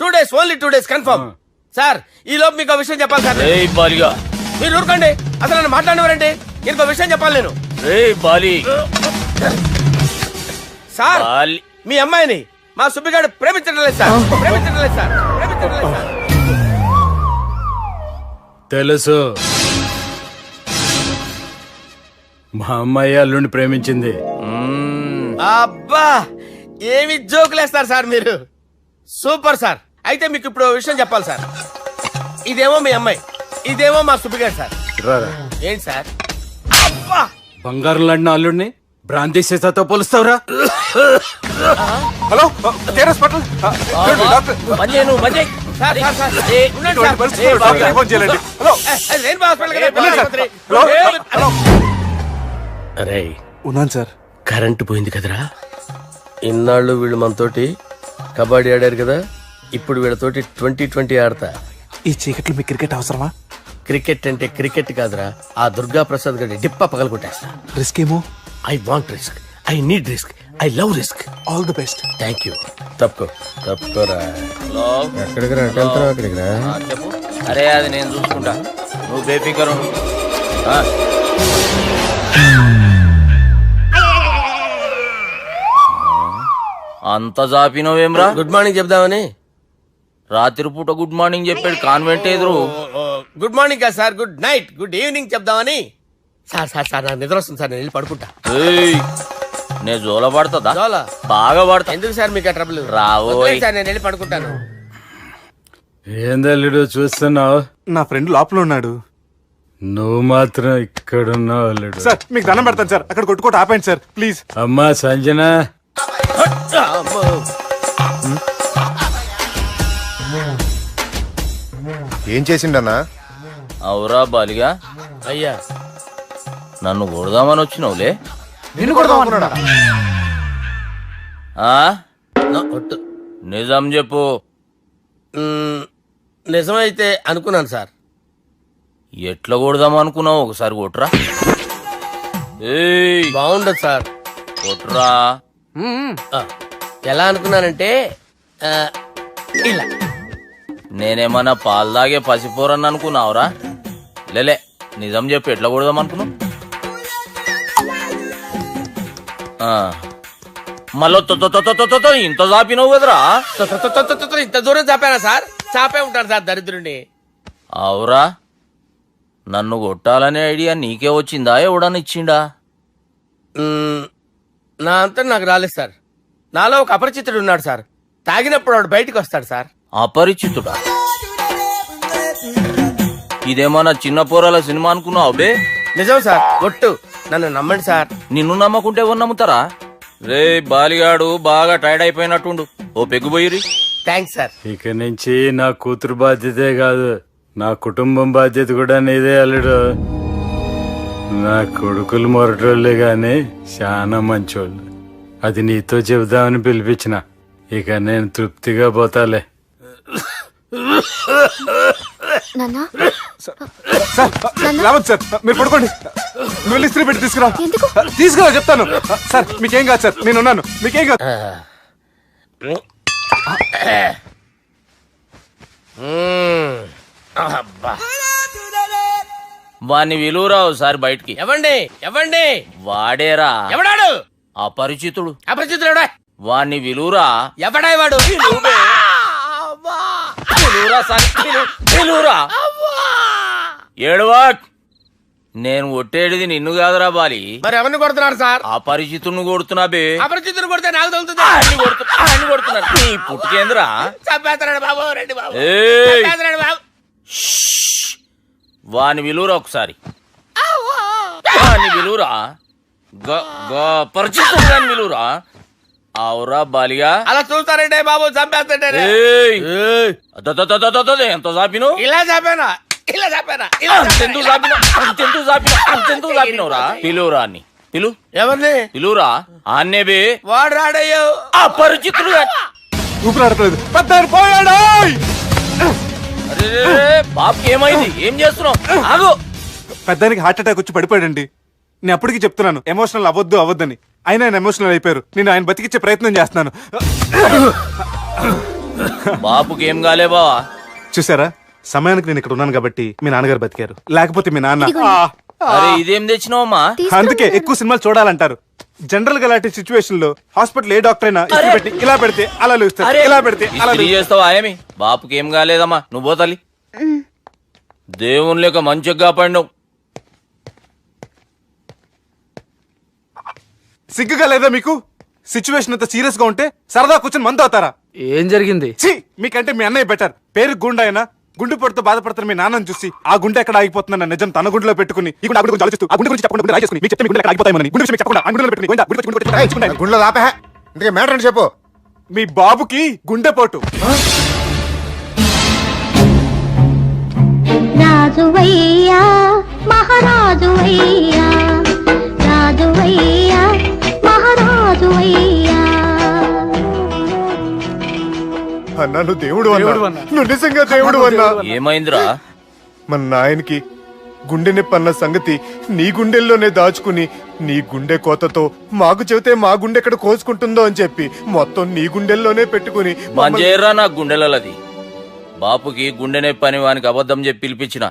S2: 2 days, only 2 days confirm. Sir ఈ లోపు మీకు ఒక విషయం చెప్పాలి సార్. మీరు ఊరుకోండి, అసలు నన్ను మాట్లాడినవారండి. ఇంకో విషయం చెప్పాలి నేను. సార్ మీ అమ్మాయిని మా సుబ్బిగాడు ప్రేమించడం లేదు సార్. ప్రేమించడం లేదు సార్. ప్రేమించడం లేదు సార్.
S4: తెలుసు, మా అమ్మాయి అల్లుడిని ప్రేమించింది.
S2: అబ్బా ఏమి జోకులేస్తారు సార్ మీరు. Super sir. అయితే మీకు ఇప్పుడు ఓ విషయం చెప్పాలి సార్. ఇదేమో మీ అమ్మాయి, ఇదేమో మా సుబ్బిగాడు సార్.
S4: రారా.
S2: ఏంటి సార్? అబ్బా
S4: బంగారం లాంటి అల్లుడిని భ్రాంతి సీతాతో పోలుస్తావురా?
S5: హలో కేరస్ పటల్ డాక్టర్
S2: సార్, సార్, సార్. ఉండండి సార్.
S5: పరిస్థితుల్లో డాక్టర్ ఫోన్ చేయాలండి. హలో
S2: రెయిన్బో హాస్పిటల్ కదా,
S5: వెళ్ళండి సార్.
S2: ఆసుపత్రి.
S5: హలో
S2: అరే
S5: ఉన్నాను సార్.
S2: కరెంటు పోయింది కదరా. ఇన్నాళ్ళు వీళ్ళు మనతోటి కబడ్డీ ఆడారు కదా, ఇప్పుడు వీళ్ళతోటి 2020 ఆడతా.
S5: ఈ చీకట్లో మీ క్రికెట్ అవసరమా?
S2: క్రికెట్ అంటే క్రికెట్ కాదురా, ఆ దుర్గా ప్రసాద్ గడి డిప్ప పగల కొట్టేస్తా.
S5: రిస్క్ ఏమో.
S2: I want risk, I need risk, I love risk.
S5: All the best.
S2: Thank you. తప్పుకోరా. ఎక్కడికి రా? వెళ్తారా అక్కడికి రా.
S6: చెప్పు. అరే అది నేను చూసుకుంటా, నువ్వు బేఫికర్ ఉండు. అంత జాపినవేమ్రా?
S2: గుడ్ మార్నింగ్ చెప్దామని.
S6: రాత్రి పూట గుడ్ మార్నింగ్ చెప్పాడు కాన్వెంట్ ఎదురు.
S2: గుడ్ మార్నింగ్ కాదు sir, good night, good evening చెప్దామని. సార్ సార్ సార్ నాకు నిద్ర వస్తుంది సార్, నేను వెళ్ళి పడుకుంటా.
S6: నేను జోల పడుతుందా?
S2: జోలా?
S6: బాగా పడతా.
S2: ఎందుకు సార్ మీకు ఆ ట్రబుల్?
S6: రావోయ్
S2: సార్, నేను వెళ్ళి పడుకుంటాను.
S4: ఏందల్లుడు చూస్తున్నావు?
S5: నా ఫ్రెండ్ లోపల ఉన్నాడు.
S4: నువ్వు మాత్రం ఇక్కడున్నావు అల్లుడు.
S5: సార్ మీకు దండం పెడతాను సార్, అక్కడ కొట్టుకోట ఆపండి సార్ ప్లీజ్.
S4: అమ్మా సంజన,
S1: ఏం చేసిండన్నా?
S6: అవురా బాలిగా,
S2: అయ్యా
S6: నన్ను కొడదామని వచ్చినావులే.
S5: నిన్ను కొడదామన్నాడా?
S2: ఒట్టు.
S6: నిజం చెప్పు.
S2: నిజమైతే అనుకున్నాను సార్.
S6: ఎట్లా కొడదాం అనుకున్నావు? ఒకసారి కొట్రా. ఏయ్
S2: బాగుండదు సార్.
S6: కొట్రా.
S2: ఆ, ఎలా అనుకున్నానంటే ఇలా.
S6: నేనేమన్నా పాలు తాగే పసిపోరని అనుకున్నావురా? లేలే, నిజం చెప్పు, ఎట్లా కొడదాం అనుకున్నావు? మళ్ళీ ఇంత చాపినావు కదరా?
S2: ఇంత దూరం చాపానా సార్? చాపే ఉంటాను సార్ దరిద్రుడిని.
S6: అవురా, నన్ను కొట్టాలనే ఐడియా నీకే వచ్చిందా? ఎవడన్నా ఇచ్చిండా?
S2: నా అంతా నాకు రాలేదు సార్. నాలో ఒక అపరిచితుడు ఉన్నాడు సార్. తాగినప్పుడు వాడు బయటికి వస్తాడు సార్.
S6: అపరిచితుడా? ఇదేమన్నా చిన్న పోరాల సినిమా అనుకున్నావు బే?
S2: నిజం సార్, ఒట్టు. నన్ను నమ్మండి సార్.
S6: నిన్ను నమ్మకుంటే ఎవరు నమ్ముతారా? రే బాలిగాడు బాగా టైర్డ్ అయిపోయినట్టుండు, ఓ పెగ్గుబోయిరి.
S2: Thanks sir.
S4: ఇక నుంచి నా కూతురు బాధ్యతే కాదు, నా కుటుంబం బాధ్యత కూడా నీదే అల్లుడు. నా కొడుకులు మొరటోళ్ళే గాని చాలా మంచోళ్ళు. అది నీతో చెబుదామని పిలిపించిన. ఇక నేను తృప్తిగా పోతాలే.
S5: సార్ రావద్దు సార్, మీరు పడుకోండి. నువ్వు వెళ్ళి ఇస్త్రీ పెట్టి తీసుకురా. తీసుకురా చెప్తాను. సార్ మీకేం కాదు సార్, నేను ఉన్నాను, మీకేం కాదు.
S6: వాణ్ణి విలువరా ఒకసారి బయటికి.
S2: ఎవండి
S6: వాడేరా
S2: ఎవడాడు?
S6: అపరిచితుడు.
S2: అపరిచితుడు
S6: వాణ్ణి విలువరా.
S2: ఎవడాయి వాడు?
S6: విలువరా. ఏడవా. నేను ఒట్టేడిది నిన్ను కాదురా బాలి.
S2: మరి ఎవరిని కొడుతున్నారు సార్?
S6: అపరిచితుడిని కొడుతున్నా బే.
S2: అపరిచితుడు కొడితే నాకు తగులుతుంది.
S6: కొడుతున్నారు నీ పుట్టుకేంద్రా.
S2: చంపేస్తాడు బాబు, రండి బాబు.
S6: ఏయ్.
S2: చంపేస్తాడు బాబు.
S6: వాని విలువరా ఒకసారి. వాని విలువరా. పరిచితుడు అని విలువరా. అవురా బాలిగా.
S2: అలా చూస్తారంటే బాబు, చంపేస్తాడే.
S6: ఎంత చాపిను?
S2: ఇలా చంపానా? ఇలా చంపానా?
S6: అంతెందుకు చాపినవురా? పిలువురా అన్ని. పిలు.
S2: ఎవరిని
S6: పిలువురా. ఆన్నే బే.
S2: వాడు రాడయ్యో.
S6: అపరిచితుడు.
S5: ఊపిరి ఆడట్లేదు. పెద్ద ఆయన పోయాడు.
S6: అరే బాబుకి ఏమైంది? ఏం చేస్తున్నావు? ఆగు.
S5: పెద్దానికి హార్ట్ అటాక్ వచ్చి పడిపోయాడండి. నేను అప్పటికి చెప్తున్నాను ఎమోషనల్ అవ్వద్దని. అయినా ఆయన ఎమోషనల్ అయిపోయారు. నేను ఆయన బతికిచ్చే ప్రయత్నం చేస్తున్నాను.
S6: బాబుకి ఏం కాలే బావా?
S5: చూసారా, సమయానికి నేను ఇక్కడ ఉన్నాను కాబట్టి మీ నాన్నగారు బతికారు. లేకపోతే మీ నాన్న
S6: అరే ఇదేం తెచ్చినావమ్మా?
S5: అందుకే ఎక్కువ సినిమాలు చూడాలంటారు. జనరల్ గా అలాంటి సిచ్యువేషన్ లో హాస్పిటల్ ఏ డాక్టర్ అయినా ఇస్త్రీ పెట్టి ఇలా పెడితే అలా లూస్తారు, ఇలా పెడితే అలా
S6: ఇస్త్రీ చేస్తావా ఏమి? బాపుకి ఏం కాలేదమ్మా, నువ్వు పోతల్లి. దేవుని లేక మంచిగా పడినావు.
S5: సిగ్గుగా లేదా మీకు? సిచ్యువేషన్ అంత సీరియస్ గా ఉంటే సరదా కూర్చొని మందు అవుతారా?
S4: ఏం జరిగింది?
S5: ఛీ, మీకంటే మీ అన్నయ్య బెటర్. పేరు గుండె అయినా గుండె పొడితో బాధపడుతున్న మీ నాన్నని చూసి ఆ గుండె ఎక్కడ ఆగిపోతుందన్న నిజం తన గుండెలో పెట్టుకుని ఈ గుండె గురించి ఆలోచిస్తూ ఆ గుండె గురించి చెప్పకుండా గుండె రాజేసుకుని మీకు చెప్తే మీ గుండె ఎక్కడ ఆగిపోతాయని గుండె విషయం చెప్పకుండా ఆ గుండెలో పెట్టుకుని
S1: గుండెలో ఆపే ఇందుకే మ్యాటర్ అని చెప్పు.
S5: మీ బాబుకి గుండెపోటు.
S11: రాజువయ్యా మహారాజువయ్యా, రాజువయ్యా మహారాజువయ్యా.
S5: అన్నా నువ్వు దేవుడు అన్నా, నువ్వు నిజంగా దేవుడు అన్నా.
S6: ఏమైందిరా?
S5: మన నాయనకి గుండె నొప్పి అన్న సంగతి నీ గుండెల్లోనే దాచుకుని నీ గుండె కోతతో మాకు చెబితే మా గుండె ఎక్కడ కోసుకుంటుందో అని చెప్పి మొత్తం నీ గుండెల్లోనే పెట్టుకుని
S6: మంజేరా నా గుండెలది. బాపుకి గుండె నొప్పి అని వానికి అబద్ధం చెప్పి పిలిపించిన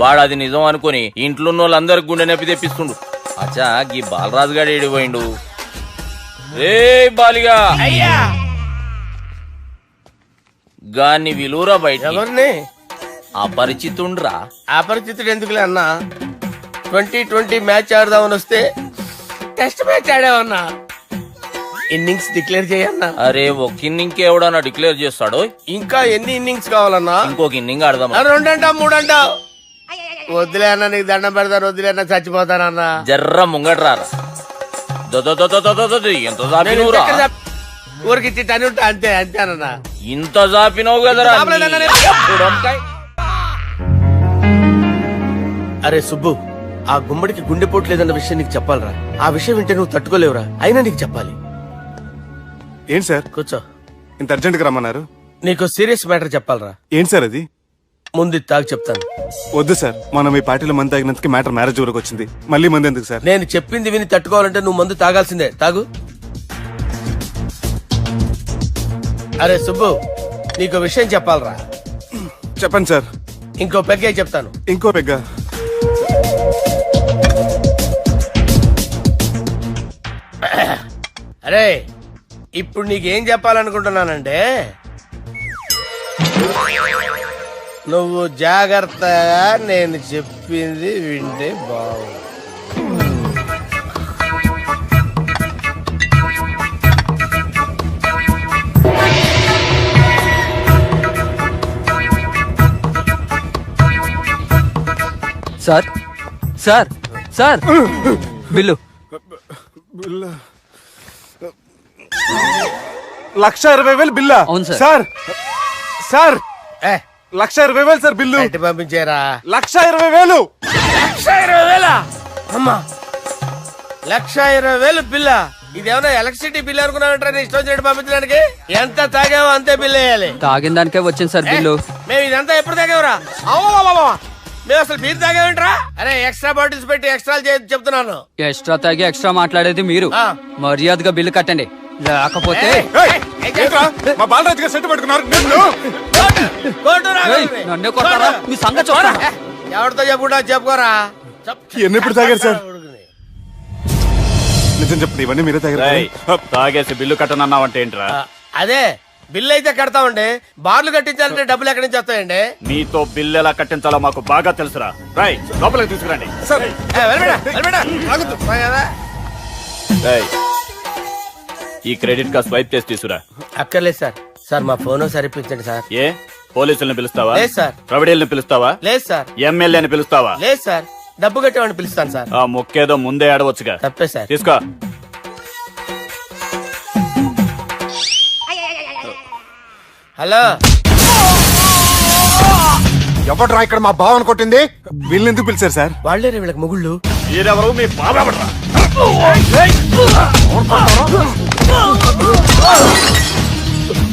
S6: వాడు అది నిజం అనుకుని ఇంట్లో ఉన్న వాళ్ళందరికి గుండె నొప్పి తెప్పిస్తుండు. అచ్చా గీ బాలరాజు గారు ఏడిపోయిండు. రే బాలిగా
S2: అయ్యా
S6: గాన్ని విలువరా బయట.
S2: ఎవరిని?
S6: అపరిచితుండ్రా.
S2: అపరిచితుడు ఎందుకులే అన్నా? 2020 మ్యాచ్ ఆడదామని వస్తే టెస్ట్ మ్యాచ్ ఆడామన్నా. ఇన్నింగ్స్ డిక్లేర్ చేయన్నా.
S6: అరే ఒక ఇన్నింగ్ ఎవడన్నా డిక్లేర్ చేస్తాడు?
S2: ఇంకా ఎన్ని ఇన్నింగ్స్ కావాలన్నా?
S6: ఇంకొక ఇన్నింగ్ ఆడదాం.
S2: 2 అంటావు 3 అంటావు. వద్దులే అన్న, నీకు దండం పెడతాను. వద్దులే అన్న, చచ్చిపోతానన్నా.
S6: జర్ర ముంగట్రారా. ఎంత జాపినవురా?
S2: ఊరికి ఇచ్చి టని ఉంటా అంతే అంతేనన్నా.
S6: ఇంత జాపినవు కదరా.
S2: అరే సుబ్బు, ఆ గుమ్మడికి గుండెపోటు లేదన్న విషయం నీకు చెప్పాలరా. ఆ విషయం వింటే నువ్వు తట్టుకోలేవురా. అయినా నీకు చెప్పాలి.
S5: ఏంటి సార్
S2: కూర్చో.
S5: ఇంత అర్జెంట్ గా రమ్మన్నారు?
S2: నీకు సీరియస్ మ్యాటర్ చెప్పాలరా.
S5: ఏంటి సార్ అది?
S2: ముందు ఇది తాగు చెప్తాను.
S5: వద్దు సార్, మనం ఈ పార్టీలో మంది తాగినందుకు మ్యాటర్ మ్యారేజ్ వరకు వచ్చింది. మళ్ళీ మంది ఎందుకు సార్?
S2: నేను చెప్పింది విని తట్టుకోవాలంటే నువ్వు మందు తాగాల్సిందే. తాగు. అరే సుబ్బు, నీకు విషయం చెప్పాలరా.
S5: చెప్పండి సార్.
S2: ఇంకో పెగ్గే చెప్తాను.
S5: ఇంకో పెగ్గ.
S2: అరే ఇప్పుడు నీకేం చెప్పాలనుకుంటున్నానంటే, నువ్వు జాగ్రత్తగా నేను చెప్పింది వింటే బాగుంది.
S4: Sir sir sir bill.
S5: 1,20,000 బిల్లా?
S4: అవును సార్.
S5: సార్ సార్
S2: ఏ
S5: 1,20,000 సార్ బిల్లు.
S2: బయట పంపించేరా.
S5: 1,20,000.
S2: 1,20,000 అమ్మా. 1,20,000 బిల్లా? ఇదేమన్నా ఎలక్ట్రిసిటీ బిల్ అనుకున్నామంటారా? ఇష్టం వచ్చినట్టు పంపించడానికి. ఎంత తాగావో అంతే బిల్ వేయాలి.
S4: తాగిన దానికే వచ్చింది సార్ బిల్లు.
S2: మేము ఇదంతా ఎప్పుడు తాగేవరా? మేము అసలు బీర్ తాగేమంటారా? అరే ఎక్స్ట్రా బాటిల్స్ పెట్టి ఎక్స్ట్రా చెప్తున్నాను.
S4: ఎక్స్ట్రా తాగి ఎక్స్ట్రా మాట్లాడేది మీరు.
S2: ఆ.
S4: మర్యాదగా బిల్లు కట్టండి, లేకపోతే
S5: ఏంట్రా, మా బాలరాజు గారు సెట్ పట్టుకున్నారు.
S4: ఏయ్, నన్నే కొడతారా? మీ సంగతి చూడరా.
S2: ఎవరితో చెప్పుకుంటా చెప్పుకోరా.
S5: ఎన్ని ఎప్పుడు తాగారు సార్? నిజం చెప్పండి, ఇవన్నీ మీరే తాగారు.
S3: తాగేసి బిల్లు కట్టనన్నావంటే ఏంట్రా?
S2: అదే బిల్లు అయితే కడతామండి. బార్లు కట్టించాలంటే డబ్బులు ఎక్కడి నుంచి వస్తాయండి?
S3: నీతో బిల్లు ఎలా కట్టించాలో మాకు బాగా తెలుసురా. రై లోపలికి తీసుకురండి. ఈ క్రెడిట్ కార్డ్ స్వైప్ చేసి తీసుకురా.
S2: అక్కర్లేదు సార్. సార్ మా ఫోన్ సరిపించండి సార్.
S3: ఏ పోలీసుల్ని పిలుస్తావా?
S2: లేదు సార్.
S3: ప్రొవిడీల్ని పిలుస్తావా?
S2: లేదు సార్.
S3: ఎమ్మెల్యేని పిలుస్తావా?
S2: లేదు సార్. డబ్బు కట్టేవాడిని పిలుస్తాను సార్.
S3: ఆ మొక్కేదో ముందే ఆడవచ్చుగా.
S2: తప్పే సార్.
S3: తీసుకో.
S2: హలో,
S1: ఎవడ్రా ఇక్కడ మా బావని కొట్టింది?
S5: వీళ్ళని ఎందుకు పిలిచారు సార్?
S2: వాళ్ళేరే వీళ్ళకి మొగుళ్ళు.
S3: మీరెవరు? మీ బాబా.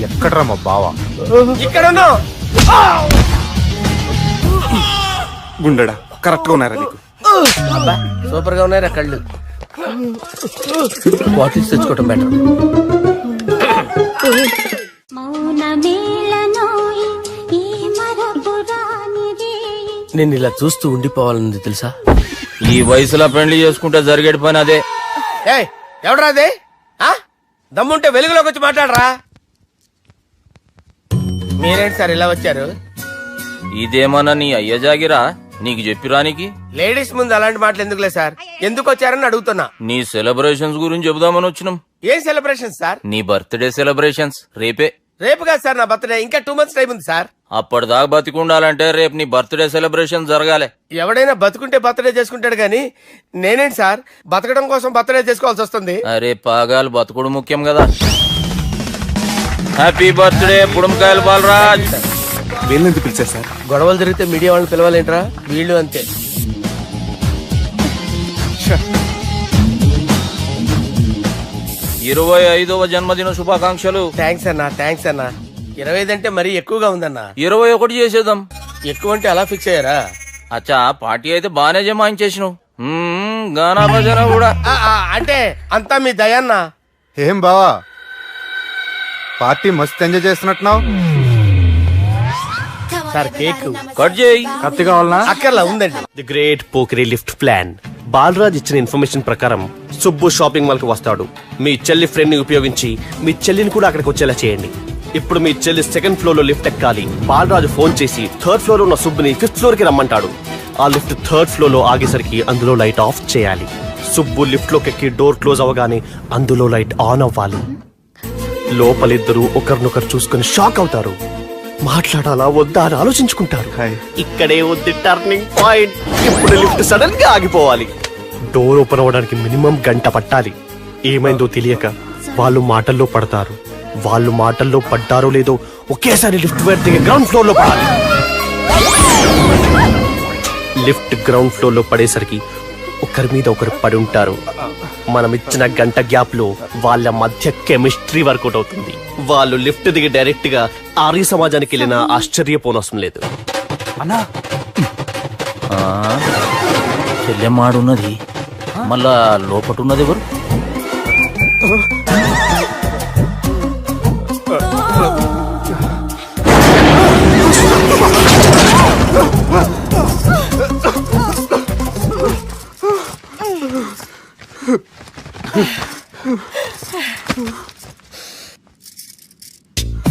S5: ఎక్కడ్రా మా బావా?
S2: ఇక్కడ ఉన్నావు.
S5: గుండెడా కరెక్ట్ గా ఉన్నారా నీకు?
S2: అబ్బా, సూపర్ గా ఉన్నారా కళ్ళు. బాటిల్స్ తెచ్చుకోవటం బెటర్. నేను ఇలా చూస్తూ ఉండిపోవాలన్నది తెలుసా?
S6: ఈ వయసులో పెళ్లి చేసుకుంటే జరిగేటి పని అదే.
S2: ఏయ్, ఎవడరా అదే? ఆ? దమ్ముంటే వెలుగులోకి వచ్చి మాట్లాడరా. మీరేంటి సార్ ఇలా వచ్చారు?
S6: ఇదేమన్నా నీ అయ్య జాగిరా నీకు చెప్పిరానికి?
S2: లేడీస్ ముందు అలాంటి మాటలు ఎందుకులే సార్, ఎందుకు వచ్చారని అడుగుతున్నా.
S6: నీ సెలబ్రేషన్స్ గురించి చెబుదామని వచ్చినాం.
S2: ఏం సెలబ్రేషన్ సార్?
S6: నీ బర్త్డే సెలబ్రేషన్స్ రేపే.
S2: రేపు కాదు సార్ నా బర్త్డే, ఇంకా 2 months టైం ఉంది సార్.
S6: అప్పటిదాకా బతికుండాలంటే రేపు నీ బర్త్డే సెలబ్రేషన్ జరగాలి.
S2: ఎవడైనా బతుకుంటే బర్త్డే చేసుకుంటాడు గానీ నేనేంటి సార్ బతకడం కోసం బర్త్డే చేసుకోవాల్సి వస్తుంది?
S6: అరే పాగాలు బతుకుడు ముఖ్యం కదా. హ్యాపీ బర్త్డే పుడంకాయలు బాలరాజ్.
S5: వీళ్ళెందుకు పిలిచారు సార్?
S2: గొడవలు జరిగితే మీడియా వాళ్ళని పిలవాలేంట్రా? వీళ్ళు అంతే.
S6: 25వ జన్మదిన శుభాకాంక్షలు.
S2: థ్యాంక్స్ అన్నా, థ్యాంక్స్ అన్నా. 25 అంటే మరీ ఎక్కువగా ఉందన్నా.
S6: 21 చేసేద్దాం.
S2: ఎక్కువ అంటే అలా ఫిక్స్ అయ్యారా?
S6: అచ్చా పార్టీ అయితే బానే జమాయించేసినావు. గానా భజన కూడా.
S2: అంటే అంతా మీ దయన్నా.
S5: ఏం బావా పార్టీ మస్తు ఎంజాయ్ చేస్తున్నట్టున్నావు.
S2: సార్ కేక్
S6: కట్ చేయి.
S5: కత్తి కావాలనా?
S2: అక్కర్లా ఉందండి.
S10: ది గ్రేట్ పోకరీ లిఫ్ట్ ప్లాన్. బాలరాజ్ ఇచ్చిన ఇన్ఫర్మేషన్ ప్రకారం సుబ్బు షాపింగ్ మాల్ కి వస్తాడు. మీ చెల్లి ఫ్రెండ్ ని ఉపయోగించి మీ చెల్లిని కూడా అక్కడికి వచ్చేలా చేయండి. ఇప్పుడు మీ చెల్లి 2nd ఫ్లోర్ లో లిఫ్ట్ ఎక్కాలి. బాలరాజు ఫోన్ చేసి 3rd ఫ్లోర్ లో ఉన్న సుబ్బుని 5th ఫ్లోర్ కి రమ్మంటాడు. ఆ లిఫ్ట్ 3rd ఫ్లోర్ లో ఆగేసరికి అందులో లైట్ ఆఫ్ చేయాలి. సుబ్బు లిఫ్ట్ లోకి ఎక్కి డోర్ క్లోజ్ అవగానే అందులో లైట్ ఆన్ అవ్వాలి. లోపలిద్దరూ ఒకరినొకరు చూసుకుని షాక్ అవుతారు. మాట్లాడాలా వద్దా అని ఆలోచించుకుంటారు. ఇక్కడే ఉంది టర్నింగ్ పాయింట్. ఇప్పుడు లిఫ్ట్ సడన్ గా ఆగిపోవాలి. డోర్ ఓపెన్ అవ్వడానికి మినిమం గంట పట్టాలి. ఏమైందో తెలియక వాళ్ళు మాటల్లో పడతారు. వాళ్ళు మాటల్లో పడ్డారో లేదో ఒకేసారి లిఫ్ట్ దిగే గ్రౌండ్ ఫ్లోర్ లో పడాలి. లిఫ్ట్ గ్రౌండ్ ఫ్లోర్ లో పడేసరికి ఒకరి మీద ఒకరు పడి ఉంటారు. మనం ఇచ్చిన గంట గ్యాప్ లో వాళ్ళ మధ్య కెమిస్ట్రీ వర్కౌట్ అవుతుంది. వాళ్ళు లిఫ్ట్ దిగి డైరెక్ట్ గా ఆర్య సమాజానికి వెళ్ళిన ఆశ్చర్యపోనవసరం లేదు.
S6: చెల్లెమ్మాడున్నది మళ్ళా లోపటున్నది ఎవరు?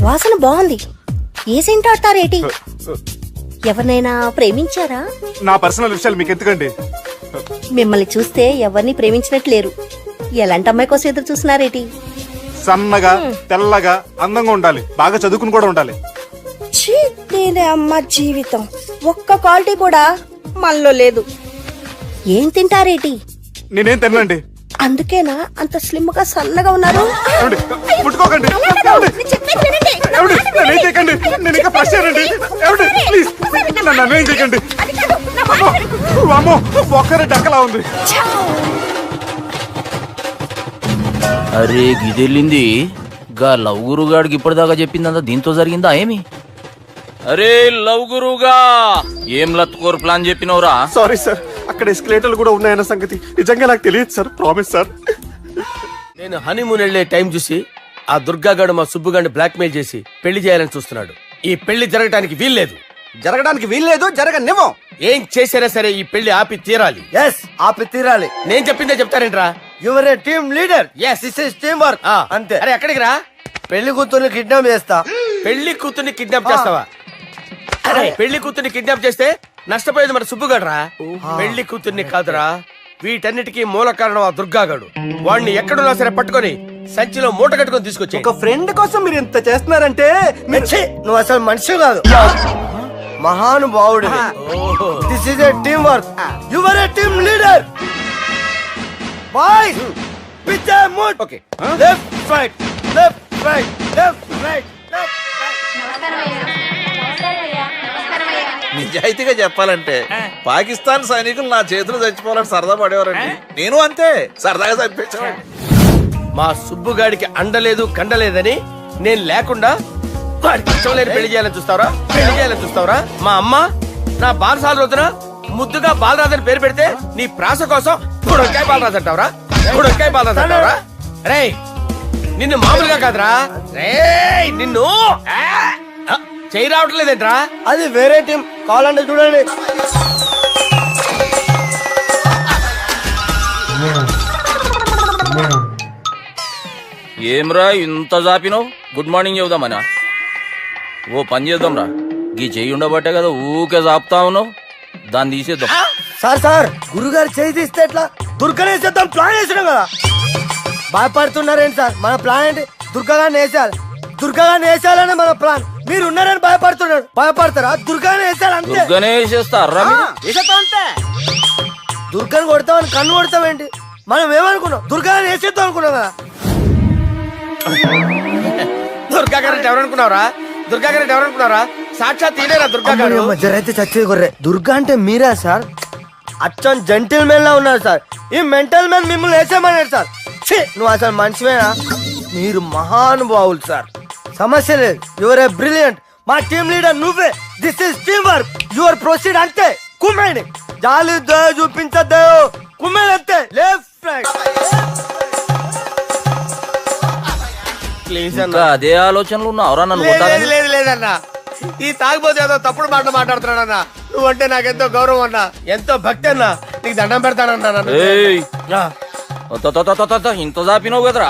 S11: వాసన బాగుంది. ఏ సెంట్ ఆడతారేటి? ఎవరినైనా ప్రేమించారా?
S5: నా పర్సనల్ విషయాలు మీకు ఎందుకండి?
S11: మిమ్మల్ని చూస్తే ఎవరిని ప్రేమించినట్లేరు. ఎలాంటి అమ్మాయి కోసం ఎదురు చూస్తున్నారేటి?
S5: సన్నగా తెల్లగా అందంగా ఉండాలి, బాగా చదువుకుని కూడా ఉండాలి.
S11: నేనే అమ్మ జీవితం ఒక్క క్వాలిటీ కూడా మనలో లేదు. ఏం తింటారేటి?
S5: నేనేం తినండి.
S11: అందుకేనా అంత స్లిమ్ గా సన్నగా ఉన్నారు?
S5: ముట్టుకోకండి, నేనేం చేయకండి. నేను ఇంకా ఫ్రెష్ అయ్యానండి. ప్లీజ్ నన్ను ఏం చేయకండి. అమ్మో ఒక్కరే డక్కలా ఉంది.
S6: అరే గిదెళ్ళింది గా లవ్ గురుగాడికి ఇప్పటిదాకా చెప్పిందంతా దీంతో జరిగిందా ఏమి? అరే లవ్ గురుగా ఏం లత్కోర్ ప్లాన్ చెప్పినవురా?
S10: సారీ సార్, అక్కడ ఎస్కలేటర్లు కూడా ఉన్నాయన్న సంగతి నిజంగా నాకు తెలియదు సార్. Promise sir.
S2: నేను హనీమూన్ వెళ్లే టైం చూసి ఆ దుర్గాగాడు మా సుబ్బుగాడిని బ్లాక్ మెయిల్ చేసి పెళ్లి చేయాలని చూస్తున్నాడు. ఈ పెళ్లి జరగటానికి వీల్లేదు.
S8: జరగడానికి వీల్లేదు, జరగనివ్వం.
S2: ఏం చేసినా సరే ఈ పెళ్లి ఆపి తీరాలి.
S8: ఎస్, ఆపి తీరాలి.
S2: నేను చెప్పిందే చెప్తారేంట్రా?
S8: Your a team leader.
S2: Yes,
S8: this is team work.
S2: అంతే. అరే ఎక్కడికి రా?
S8: పెళ్లి కూతుర్ని కిడ్నాప్ చేస్తా.
S2: పెళ్లి కూతుర్ని కిడ్నాప్ చేస్తావా? అరే పెళ్లి కూతుర్ని కిడ్నాప్ చేస్తే నష్టపోయేది మన సుబ్బుగాడురా. పెళ్లి కూతుర్ని కాదురా, వీటన్నిటికీ మూల కారణం ఆ దుర్గాగాడు. వాడిని ఎక్కడున్నా సరే పట్టుకొని సంచిలో మూట కట్టుకొని తీసుకొచ్చి.
S8: ఒక ఫ్రెండ్ కోసం మీరు ఇంత చేస్తున్నారంటే నువ్వు అసలు మనిషి కాదు, మహానుభావుడు. This is a team work. Your a team leader. Boys with a mood. Okay, left right left right left right left right.
S12: నిజాయితీగా చెప్పాలంటే పాకిస్తాన్ సైనికులు నా చేతులు చచ్చిపోవాలని సరదా పడేవారండి. నేను అంతే సరదాగా చంపించాను.
S2: మా సుబ్బుగాడికి అండలేదు కండలేదని నేను లేకుండా వాడికి ఇష్టం లేని పెళ్లి చేయాలని చూస్తావరా మా అమ్మ నా బాలసాల రోజున ముద్దుగా బాలరాజు పేరు పెడితే నీ ప్రాస కోసం బుడొక్కాయ బాలరాజు అంటావరా రేయ్ నిన్ను మామూలుగా కాదురా రేయ్ నిన్ను చేయి రావట్లేదేంట్రా
S8: అది వేరే టీం కావాలంటే చూడండి.
S6: ఏమ్రా ఇంత జాపినావు? Good morning చెబుదామనా? ఓ పని చేద్దాంరా, గీ చెయ్యి ఉండబట్టే కదా ఊకే జాపుతా ఉన్నావు, దాన్ని తీసేద్దాం.
S8: సార్ గురుగారు చేయి తీస్తే ఎట్లా? దుర్గనేసేద్దాం ప్లాన్ వేసినాం కదా. భయపడుతున్నారేంటి సార్? మన ప్లాన్ ఏంటి? దుర్గాగాన్ని వేసేయాలని మన ప్లాన్. మీరు ఉన్నారని భయపడతారా? దుర్గాని వేసేయాలి అంతే.
S6: దుర్గనే వేసేస్తారా?
S8: దుర్గాని కొడతామని కన్ను కొడతామేంటి? మనం ఏమనుకున్నాం? దుర్గాని వేసేద్దాం అనుకున్నాం కదా.
S2: దుర్గా గారు ఎవరనుకున్నారా? సాక్షాత్ తీరేరా దుర్గా గారు.
S8: జరైతే చచ్చేది గొర్రె. దుర్గా అంటే మీరా సార్? అచ్చం జెంటిల్ మెన్ లా ఉన్నారు సార్. ఈ మెంటల్ మ్యాన్ మిమ్మల్ని వేసేమన్నాడు సార్. నువ్వు అసలు మనిషివేనా? మీరు మహానుభావులు సార్. సమస్య లేదు. Your a brilliant. మా టీమ్ లీడర్ నువ్వే. This is team work. Your proceed అంతే. కుమ్మేయండి. జాలి చూపించద్దు. కుమ్మేయండి అంతే. Left right.
S2: ప్లీజ్
S6: ఇంకా అదే ఆలోచనలు ఉన్నావురా నన్ను కొట్టాలని?
S2: లేదన్నా, ఈ తాగిపోతే ఏదో తప్పుడు మాట మాట్లాడుతున్నాడన్నా. నువ్వంటే నాకెంతో గౌరవం అన్నా, ఎంతో భక్తి అన్నా. నీకు దండం పెడతానన్నా.
S6: ఏయ్, ఇంత జాపినావు కదరా?